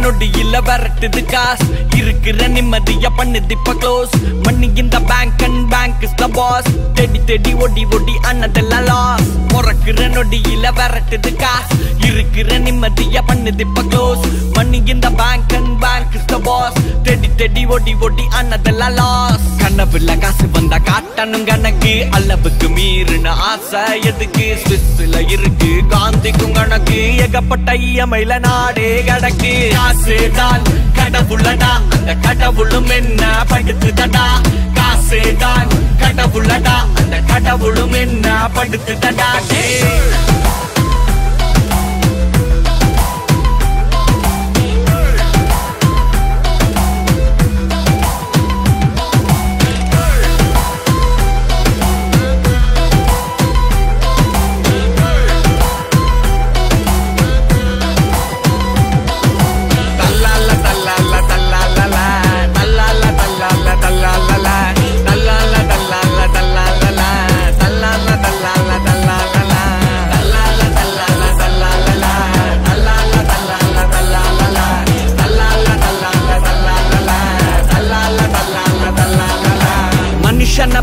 நொடியில வரட்டுது காஸ் இருக்கிற நிம்மதியா பண்ணுது இப்ப க்ளோஸ் மணி இந்த bank and bank is the boss தேடி தேடி ஓடி ஓடி அண்ணதெல்லாம் லாஸ் முறக்குற நொடியில வரட்டுது காஸ் இருக்கிற நிம்மதியா பண்ணுது இப்ப க்ளோஸ் மணி இந்த bank and bank is the boss தேடி தேடி ஓடி ஓடி அண்ணதெல்லாம் லாஸ் கனவுல காசு வந்தா காட்டணும் கணக்கு அளவுக்கு மீறின ஆசை எதுக்கு ஸ்விஸ்ல இருக்கு காந்தி சோதிக்கும் கணக்கு ஏகப்பட்ட இயமையில நாடே கடக்கு காசுதான் கடவுளடா அந்த கடவுளும் என்ன படுத்துதடா காசுதான் கடவுளடா அந்த கடவுளும் என்ன படுத்துதடா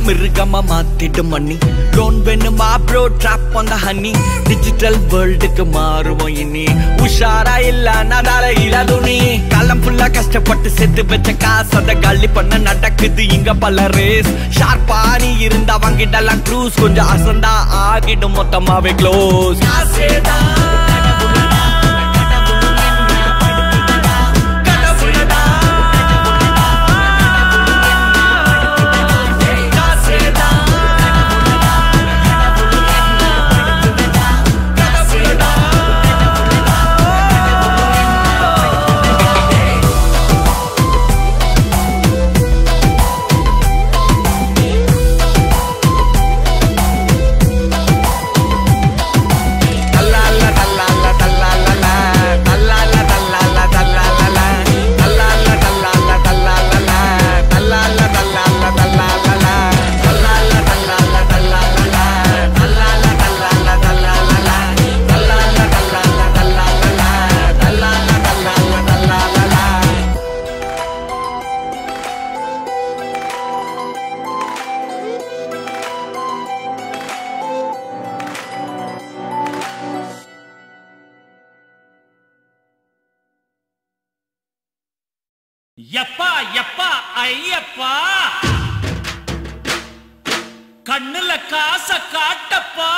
மிருகமா மாத்திடும் மண்ணி லோன் வேணுமா bro drop on the honey digital வேர்ல்டுக்கு மாறுவோம் இனி உஷாரா இல்ல நடால இல்ல துணி காலம் ஃபுல்லா கஷ்டப்பட்டு செத்து வச்ச காசு அத காலி பண்ண நடக்குது இங்க பல ரேஸ் ஷார்ப்பா நீ இருந்தா வாங்கிடலாம் க்ரூஸ் கொஞ்சம் அசந்தா ஆகிடும் மொத்தமாவே க்ளோஸ் யப்பா யப்பா ஐயப்பா கண்ணுல காச காட்டப்பா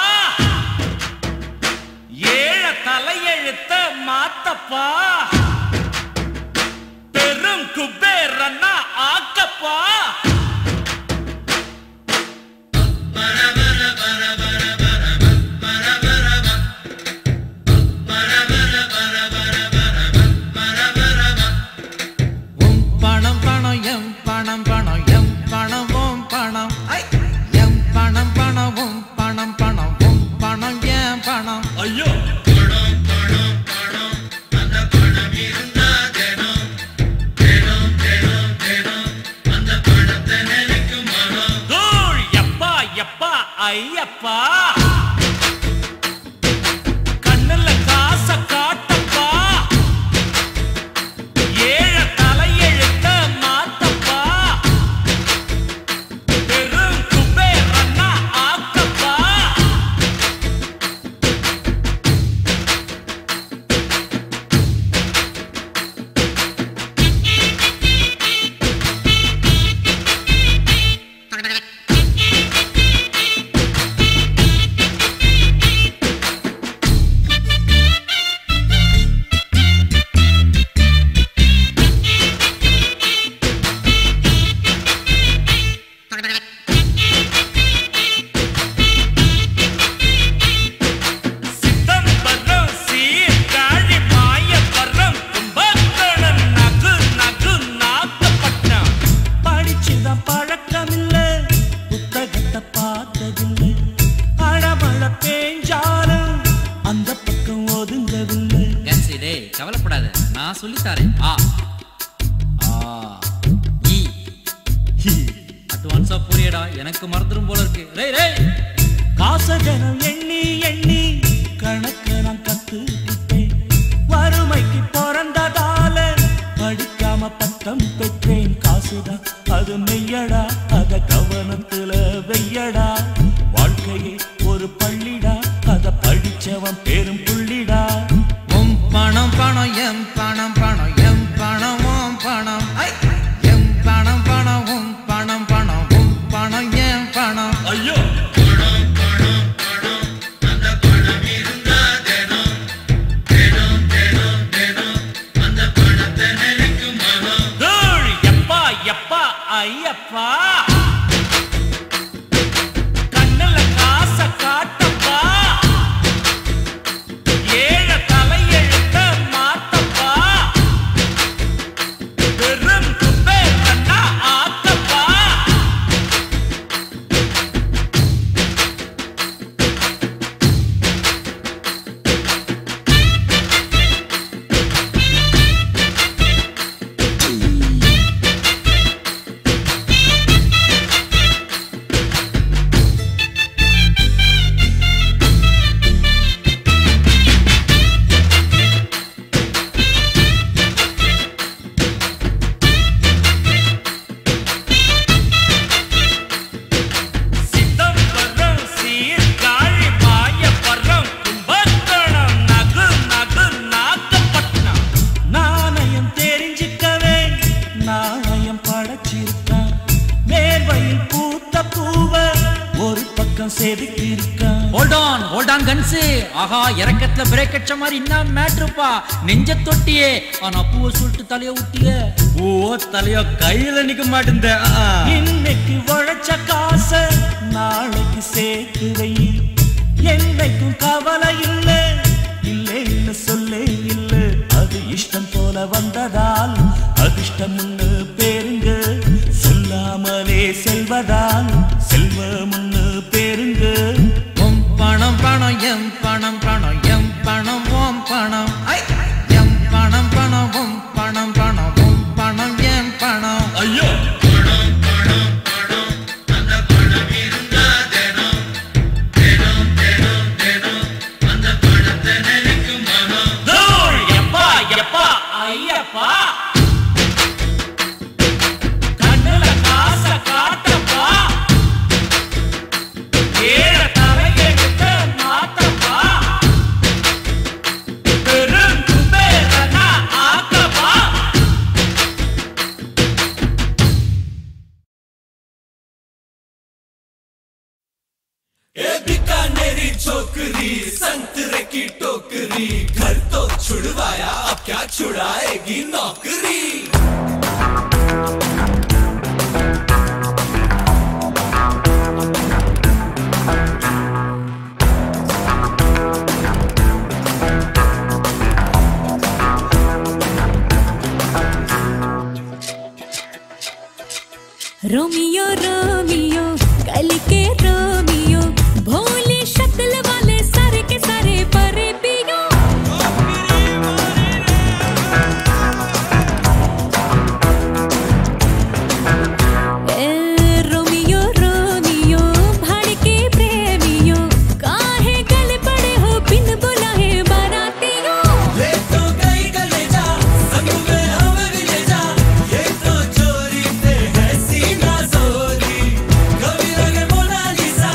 ஏழ தலையெழுத்த மாத்தப்பா பெரும் குபேரன்னா ஆக்கப்பா ஐயப்பா கண்ணுல காச காட்டப்பா ஏழ தலையெழுத்த மாத்தப்பா பெரும் குபேரன்னா ஆக்கப்பா கவலைப்படாத நான் சொல்லித்தாரேன் அட்வான்ஸா புரியடா எனக்கு மறந்துடும் போல இருக்கு ரே ரே காசகனம் எண்ணி எண்ணி கணக்கு நான் கத்துக்கிட்டேன் வறுமைக்கு பிறந்ததால படிக்காம பட்டம் பெற்றேன் காசுதான் அது மெய்யடா அத கவனத்துல வெய்யடா வாழ்க்கையே ஒரு பள்ளிடா அத படிச்சவன் பேரும் புள்ளிடா பணம் பணம் எம் பணம் பணம் எம் பணம் ஓம் பணம் எம் பணம் பணம் உம் பணம் பணம் உம் பணம் எம் பணம் ஐயோ பணம் பணம் பணம் அந்த பணம் இருந்தா தினம் கன்ஸு ஆஹா இறக்கத்துல பிரேக் அடிச்ச மாதிரி என்ன மேட்ருப்பா நெஞ்ச தொட்டியே ஆனா பூவை சொல்லிட்டு தலைய ஊட்டிய ஓ தலையோ கையில நிக்க மாட்டேந்த இன்னைக்கு உழைச்ச காச நாளைக்கு சேர்த்து வை என்னைக்கும் கவலை இல்லை இல்லைன்னு சொல்லே இல்லை அது இஷ்டம் போல வந்ததால் அதிர்ஷ்டம்னு பேருங்க சொல்லாமலே செல்வதால் செல்வம்னு பேருங்க உம் பணம் பணம் எம் பணம் பணம் எம் பணம் ஓம் பணம் எம் பணம் பணம் உம் பணம் பணம் உம் பணம் எம் பணம் ஐயோ बीकानेरी छोकरी संतरे की टोकरी घर तो छुड़वाया अब क्या छुड़ाएगी नौकरी रोमियो रोमियो कल के रोमियो भोली शक्ल वाले सारे के सारे परे पियो रोमियो रोमियो भाड़ के प्रेमियो काहे गले पड़े हो बिन बुलाए बारातियों ले तो गई गले जा संग में हमें भी ले जा ये तो चोरी से है सीना जोरी कभी लगे मोनालिसा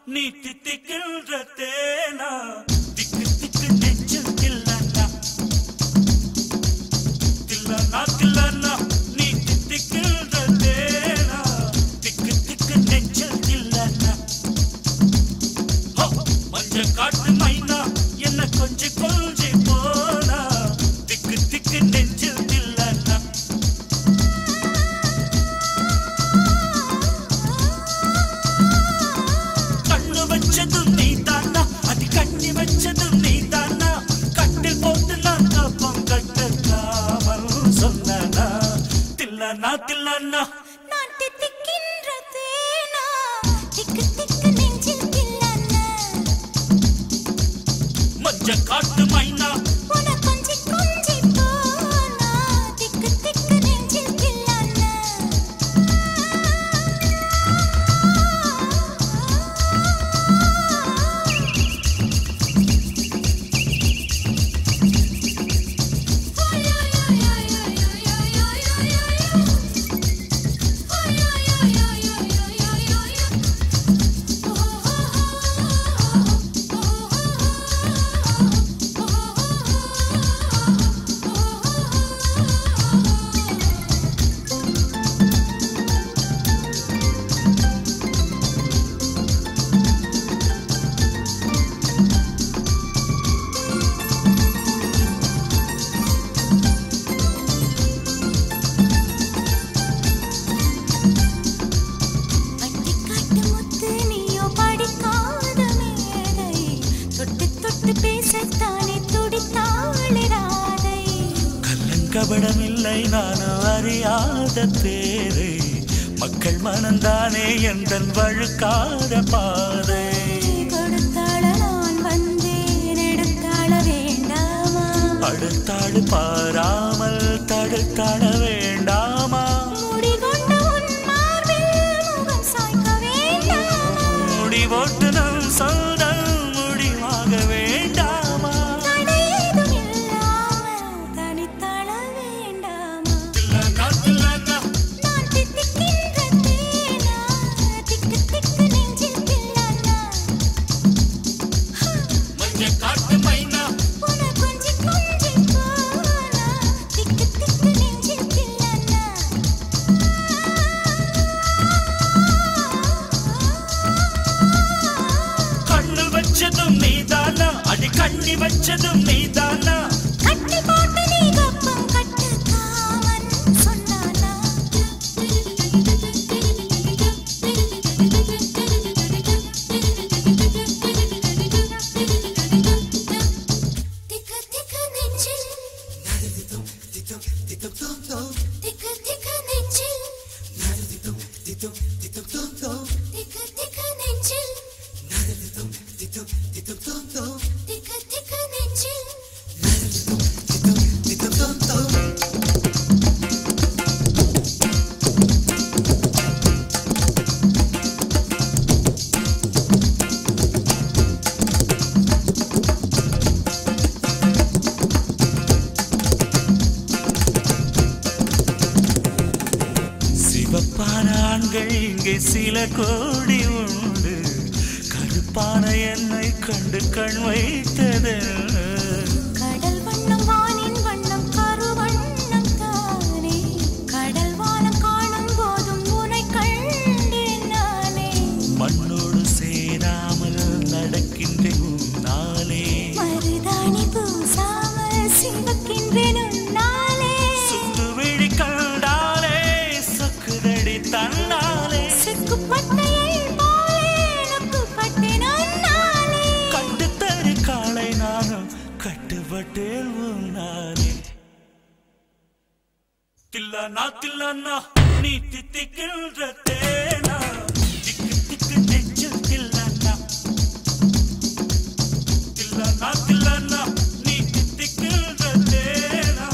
நீ தித்திக்கின்ற தேனா திக்கு திக்கு நெஞ்சில் தில்லனா தில்லனா தில்லனா நீ தித்திக்கின்ற தேனா திக்கு திக்கு நெஞ்சில் தில்லனா மஞ்ச காட்டு மைனா என்ன கொஞ்சி கொஞ்சி போனா திக்கு திக்கு நெஞ்சில் தில்லனா கண்ணு வச்சதும் நீ தானா அது கண்ணி வச்சதும் நீ தானா கட்டில் போட்டு நான் கப்பம் கட்டலாமல் சொன்னா தில்லனா தில்லனா நான் தித்திக்கின்ற தேனா திக்கு திக்கு நெஞ்சில் தில்லனா மஞ்ச காட்டு மைனா உன கொஞ்சி கொஞ்சி போனா திக்கு திக்கு நெஞ்சில் தில்லனா பட்டிக்காட்டு முத்து நீயோ படிக்காத மேதை தொட்டு தொட்டு பேசத்தானே துடித்தாளே ராதை கள்ளங்கபடமில்லை நானும் அறியாத பேரை மக்கள் மனந்தானே எந்தன் வழுக்காத பாதை கொடுத்தாள நான் வந்தேன் எடுத்தாள வேண்டாமா அடுத்தாடு பாராமல் தடுத்தாட வேண்டாமா முடிகொண்ட உன் மார்பில் முகம் சாய்க்க வேண்டாமா முடிவோட்டு நம் சொந்தம் முடிவாக வேண்டாமா தடையேதும் இல்லாமல் தனித்தாள வேண்டாமா தில்லனா தில்லனா நான் தித்திக்கின்ற தேனா திக்கு திக்கு நெஞ்சில் தில்லனா மஞ்ச காட்டு மைனா உன கொஞ்சி கொஞ்சி போனா திக்கு திக்கு நெஞ்சில் தில்லனா கண்ணு வச்சதும் நீதானா அடி கண்ணி வச்சதும் நீதானா கட்டி போட்டு நீ கப்பம் கட்டு காமன் சொன்னானா திக்கு திக்கு நெஞ்சில் திக்கு திக்கு நெஞ்சில் திக்கு திக்கு நெஞ்சில் திக்கு திக்கு நெஞ்சில் சிவப்பான ஆண்கள் இங்கே சில கோடி உண்டு கருப்பான என்னை கண்டு கண் வைத்தது கடல் வண்ணம் வானின் வண்ணம் கருவண்ணம் தானே கடல் வானம் காணும் போதும் உனை கண்டேன் நானே மண்ணோடு சேராமல் நடக்கின்றேன் உன்னாலே மருதாணி பூசாமல் சிவக்கின்றேன் உன்னாலே சுத்து விழி கண்டாலே சொக்குதடி தன்னாலே சிக்குப்பட்டையை போலே நக்குப்பட்டேன் உன்னாலே கட்டுத்தரு காளை நானும் கட்டுப்பட்டேன் உன்னாலே தில்லனா தில்லனா நீ தித்திக்கின்ற தேனா திக்கு திக்கு நெஞ்சில் தில்லனா தில்லனா தில்லனா நீ தித்திக்கின்ற தேனா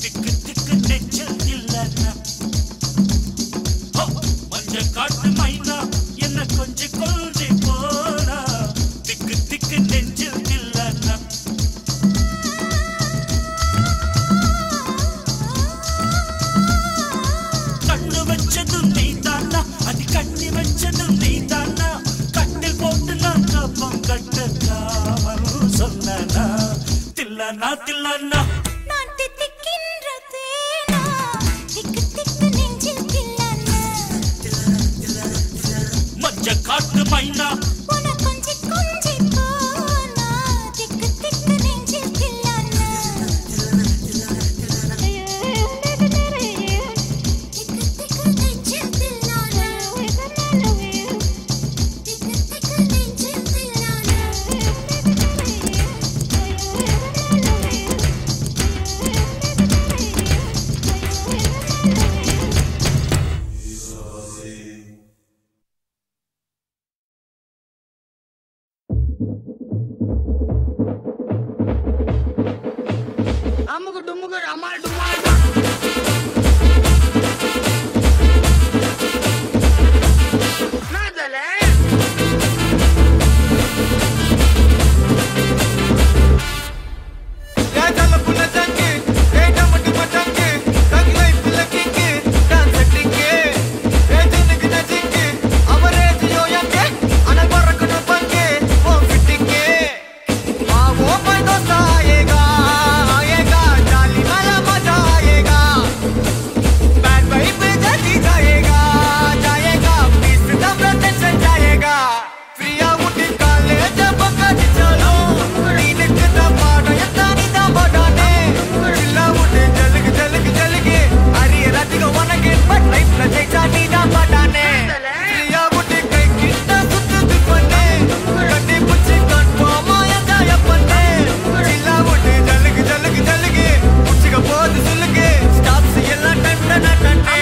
திக்கு திக்கு நெஞ்சில் தில்லனா மஞ்ச காட்டு மைனா என்ன கொஞ்சி கொஞ்சி போனா திக்கு திக்கு நெஞ்சில் தில்லனா கண்ணு வச்சதும் நீ தானா அது கண்ணி வச்சதும் நீ தானா கட்டில் போட்டு தில்லானா தில்லானா நான் தித்திக்கின்ற தேனா திக்கு திக்கு நெஞ்சில் தில்லானா மஞ்ச காட்டு மைனா உன கொஞ்சி கொஞ்சி போனா திக்கு திக்கு நெஞ்சில் தில்லானா திக்கு திக்கு நெஞ்சில் தில்லானா திக்கு திக்கு நெஞ்சில் தில்லானா அமுக்கு டுமுக்கு அமால் டுமால் நாதலே ஏதல புள்ள தங்கு ஏட மட்டு மட்டங்கு தங்கை புள்ள கிங்கு டான்ஸ் செட்டிங்கு ஏஜனுக்கு நஜிங்கு அவரேஜ் யோயங்க அனல் பறக்கணும் பங்கு ஓ ஃபிட்டிங்கு ஆவோ பைதோ சாயேகா ஆயேகா ஜாலி மலா மஜா ஆயேகா பேட் வைப் ஜல்दी जाएगा जाएगा पीस दम टेंशन जाएगा फ्रीया उठी कॉलेज पकड़ चलो नीनक दा पाड़ा यतानी दा बड़ाने चिल्ला उठे जलग जलग जलगे अरे राती को वनगे बट लाइफ न जैसा नी दा बड़ाने फ्रीया उठी कई कितना सुत दुपने कटे पुछे कंफर्म आया जाया पन्ने चिल्ला उठे जलग जलग जलगे कुछ का बहुत सुलगे स्टॉप से ये टाइम ना टन्ने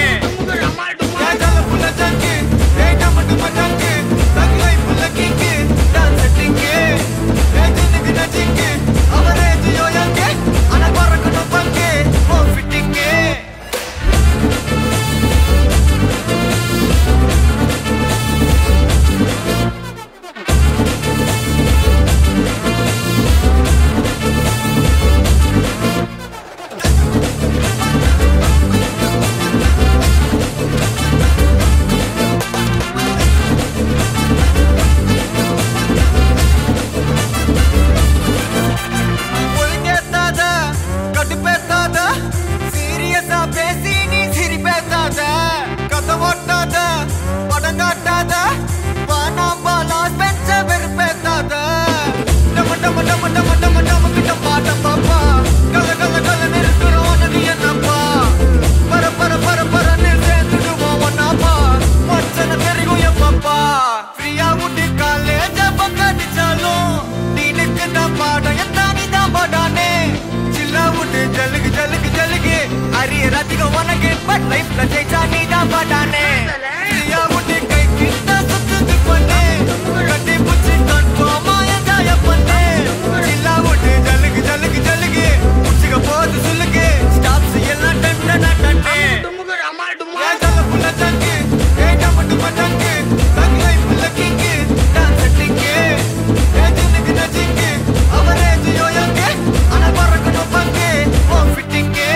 ஏதல புள்ள தங்கு ஏட மட்டு மட்டங்கு தங்கை புள்ள கிங்கு டான்ஸ் செட்டிங்கு ஏஜனுக்கு நஜிங்கு அவரேஜ் யோயங்க அனல் பறக்கணும் பங்கு ஓ ஃபிட்டிங்கு ஒழுங்கேத்தாத கடுப்பேத்தாத சீரியஸா பேசி நீ சிரிப்பேத்தாத கதை ஓட்டாத படம் காட்டாத வானாம்பா லாஸ் பெஞ்ச வெறுப்பேத்தாத டம டம டம டம டம டம கிட்ட பாட்ட பாப்பா கல கல கல நிறுத்துறோம் உனக்கு என்னப்பா பர பர பர பரன்னு சேர்ந்துடுவோம் ஒன்னாப்பா மச்சன தெரியும் என் பாப்பா ஃப்ரீயா உட்டி காலேஜ பக்கடிச்சாலும் நீனுக்கு தான் பாடம் எத்தானி தான் பாடானே சில்லா உட்டு ஜலுகு ஜலுகு ஜலுகு அரிய ராத்திக உனக்கு பட் லைஃப்ல ஜெயிச்சா நீ தான் பாடானே ஃப்ரீயா உட்டி கை கிட்ட சுத்துது பண்ணே கட்டி புச்சி கன்ஃபார்ம் ஆயா ஜாய பண்ணே சில்லா உட்டு ஜலுகு ஜலுகு ஜலுகு புச்சிக போது சொல்லுங்க ஸ்டாப் செய்யலாம் டைம் நான் டன்னே டுமுக்கு அமால் டுமால் ஏதல புள்ள தங்கு ஏட மட்டு மட்டங்கு தங்கை புள்ள கிங்கு டான்ஸ் செட்டிங்கு ஏஜனுக்கு நஜிங்கு அவரேஜ் யோயங்க அனல் பறக்கணும் பங்கு ஓ ஃபிட்டிங்கு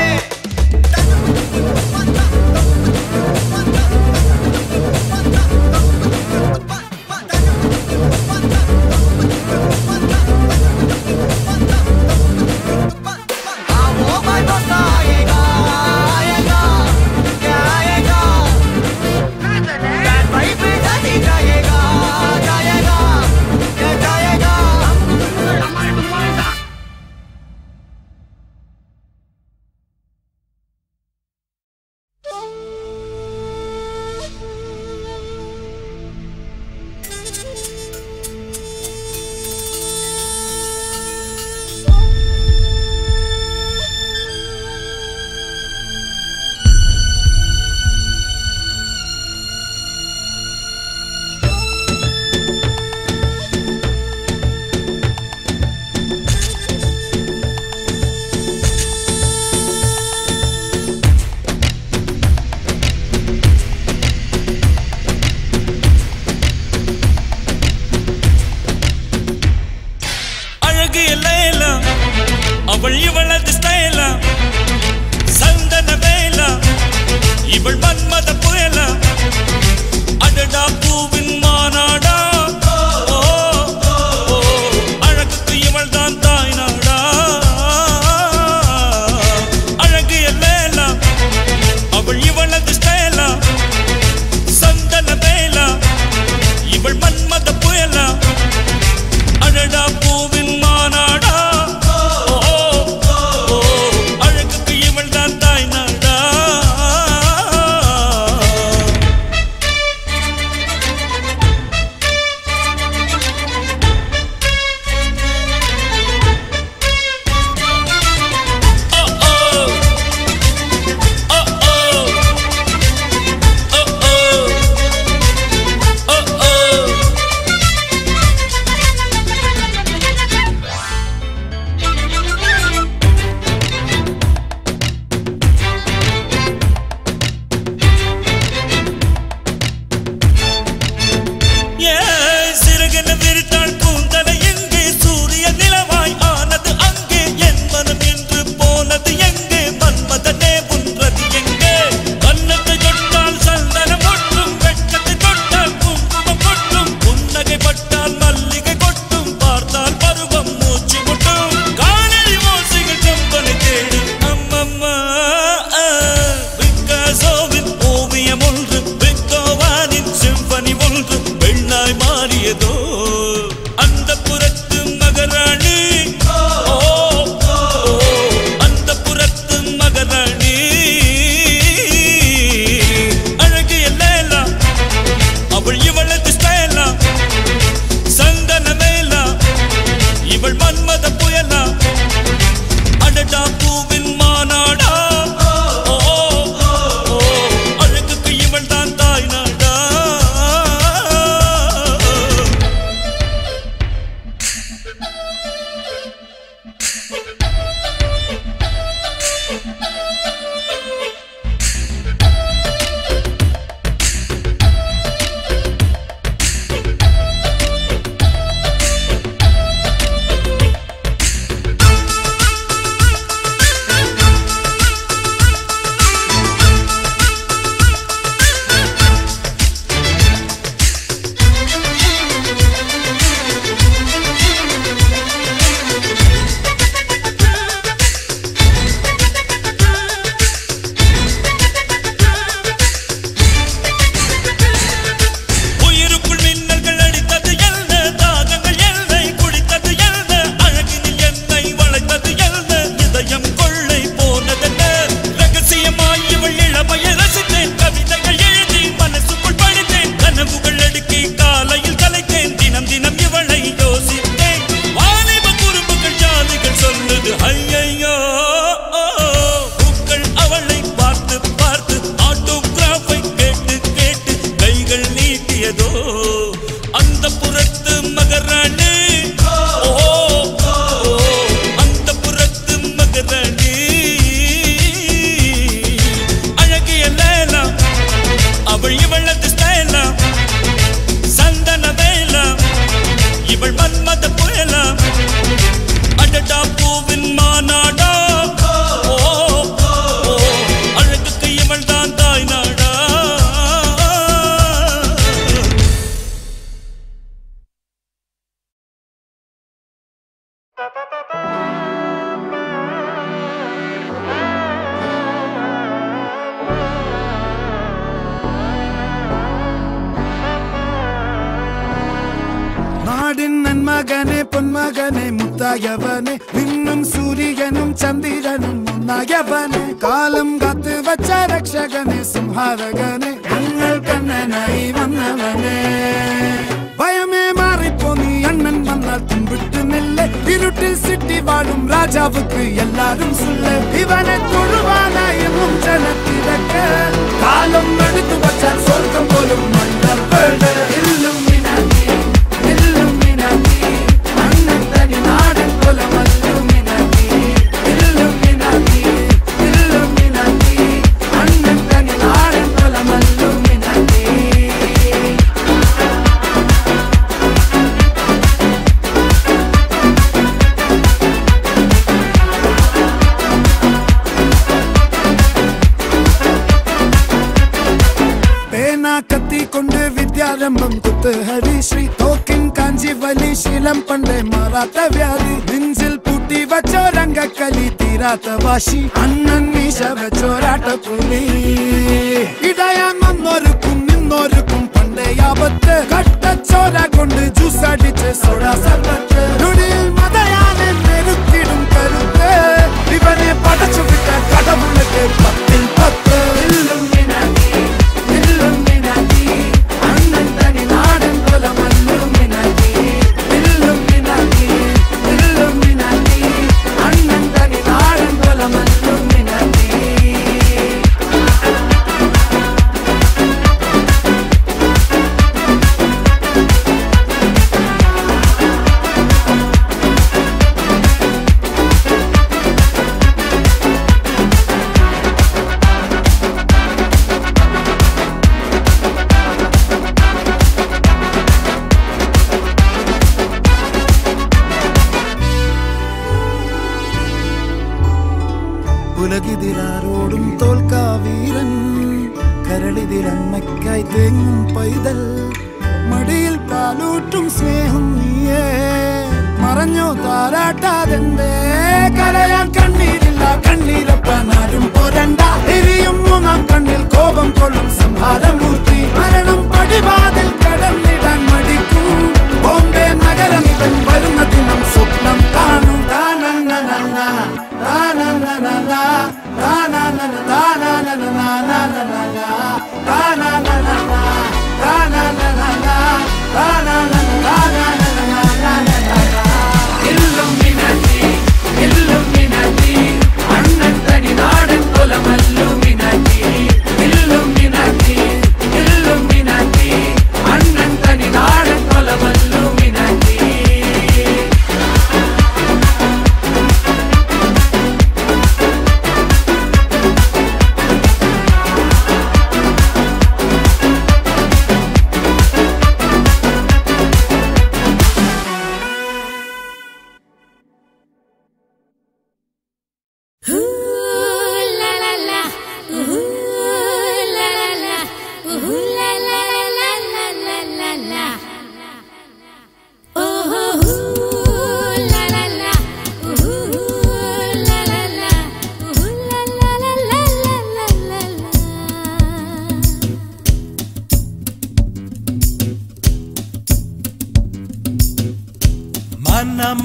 மகனே பொன்மகனே முத்தாயவனே விண்ணும் சூரியனும் சந்திரனும் முன்னாயவனே காலம் காத்து வச்ச ரக்ஷகனே சிம்ஹாரகனே எங்கள் கண்ணனாய் வந்தவனே பயமே மாறிப்போ நீ அண்ணன் வந்தால் தும்பிட்டு நெல்ல இருட்டில் சிட்டி வாழும் ராஜாவுக்கு எல்லாரும் சொல்ல இவனை தொழுவான என்னும் ஜனத்திறக்க காலம் எடுத்து வச்சால் சொர்க்கம் போலும் மன்னர் இல்லும் கத்தி கொண்டு வித்யாரம்பம் குத்து ஹரி ஸ்ரீ தோக்கின் காஞ்சி வலி சீலம் பண்டே மாறாத்த வியாதி நெஞ்சில் பூட்டி வச்சோ ரங்க கலி தீராத்த வாசி அண்ணன் மீச வச்சோராட்ட புலி இடையான் ஒன்னொருக்கும் இன்னொருக்கும் பண்டே ஆபத்து கட்டச்சோர கொண்டு ஜூஸ் அடிச்சு சோடா சர்பத்து நுடியில் மதையான நெருக்கிடும் கருத்து இவனே படைச்சு விட்ட கடவுளுக்கு 10 இல்லும் உலகிதிராரோடும் தோல்கா வீரன் கரளிதிரன்மைக்காய் தேங்கும் பைதல் மடியில் പാലൂട്ടും സ്നേഹം നീയേ മറഞ്ഞോ താരാട്ടാതെന്തേ കരയാൻ കണ്ണീരില്ല കണ്ണീരപ്പനാരും പോരണ്ട എരിയും മൂന്നാം കണ്ണിൽ കോപം കൊള്ളും സംഹാരമൂർത്തി മരണം പടിവാതിൽ കടന്നിടാൻ മടിക്കും ബോംബെ നഗരം ഇവൻ വരുന്ന ദിനം സ്വപ്നം കാണും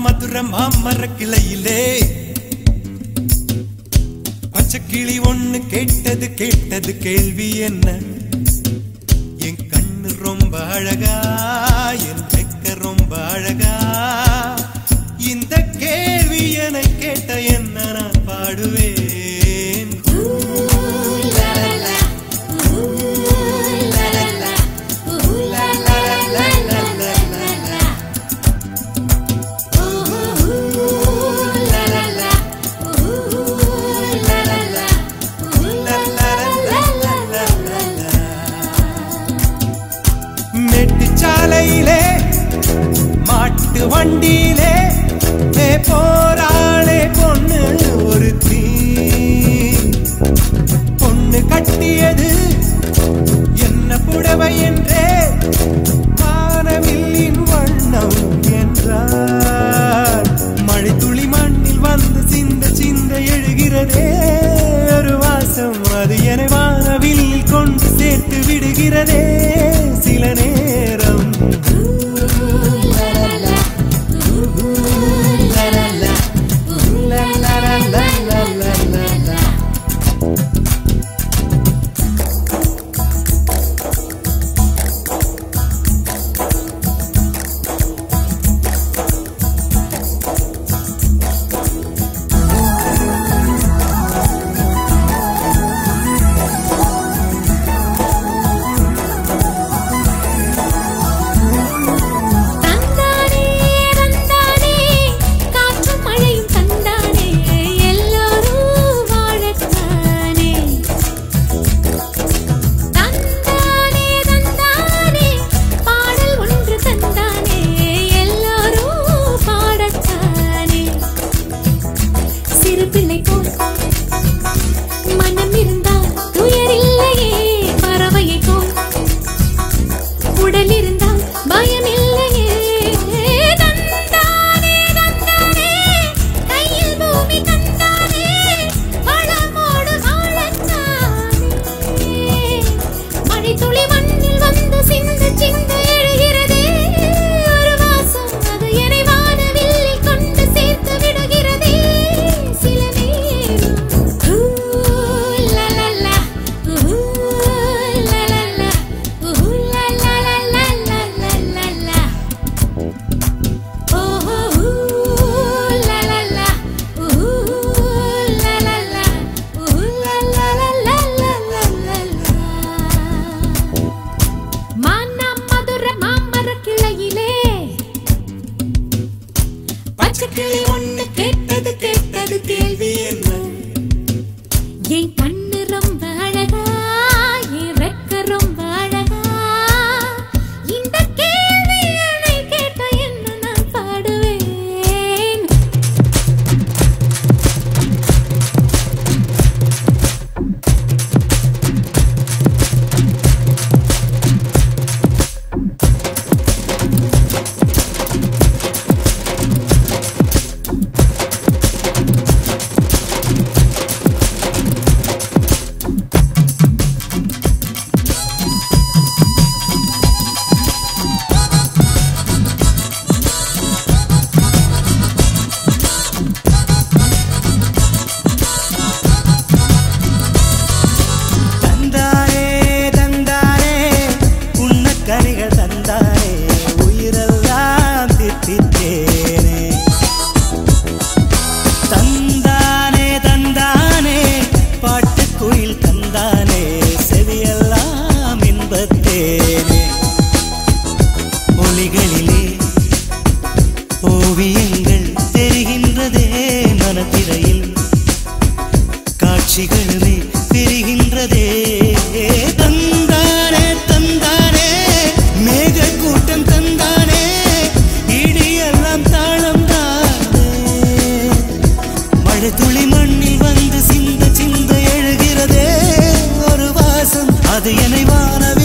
மதுர மாமர கிளையிலே பச்சை கிளி ஒண்ணு கேட்டது கேள்வி என்ன என் கண்ணு ரொம்ப அழகா என் வெக்க ரொம்ப அழகா இந்த கேள்வி என கேட்ட என்ன நான் பாடுவேன் மாட்டு வண்டியிலே போராளே பொண்ணு ஒரு தீ சிறு பிள்ளை போல் மனம் இருந்தால் துயரில்லையே பறவையை போல் உடல் இருந்தால் பயம் இல்லையே தந்தானே தந்தானே கையில் பூமி தந்தானே வளமோடு வாழத்தானே மழை துளி மண்ணில் வந்து சிந்து சிந்து எழுகிறதே ஒரு வாசம் அது என்னை வானவில்லில் கொண்டு சேர்த்து விடுகிறதே சில நேரம் லா லா லா லா லா லா லா லா லா லா லா லா ஓஹோ லா லா லா லா லா லா லா லா லா லா மானா மதுர மாமர கிளையிலே பச்சை கிளி ஒண்ணு கேட்டது கேட்டது கேள்வி என்ன என் கண்ணு ரொம்ப அழகா என் ரெக்க ரொம்ப அழகா இந்த கேள்வி என்னை கேட்ட என்ன நான் பாடுவேன் தந்தானே தந்தானே புன்னக்கனிகள் தந்தானே உயிரெல்லாம் தித்தித்தேனே தந்தானே தந்தானே பாட்டுக்குயில் தந்தானே செவியெல்லாம் இன்பத்தேனே ஒலிகளிலே ஓவியங்கள் தெரிகின்றதே மனத்திரையில் காட்சிகளுமே தெரிகின்றதே தந்தானே தந்தானே மேக கூட்டம் தந்தானே இடியெல்லாம் தாளம் தானே மழை துளி மண்ணில் வந்து சிந்த சிந்த எழுகிறதே ஒரு வாசம் அது என்னை வானவில்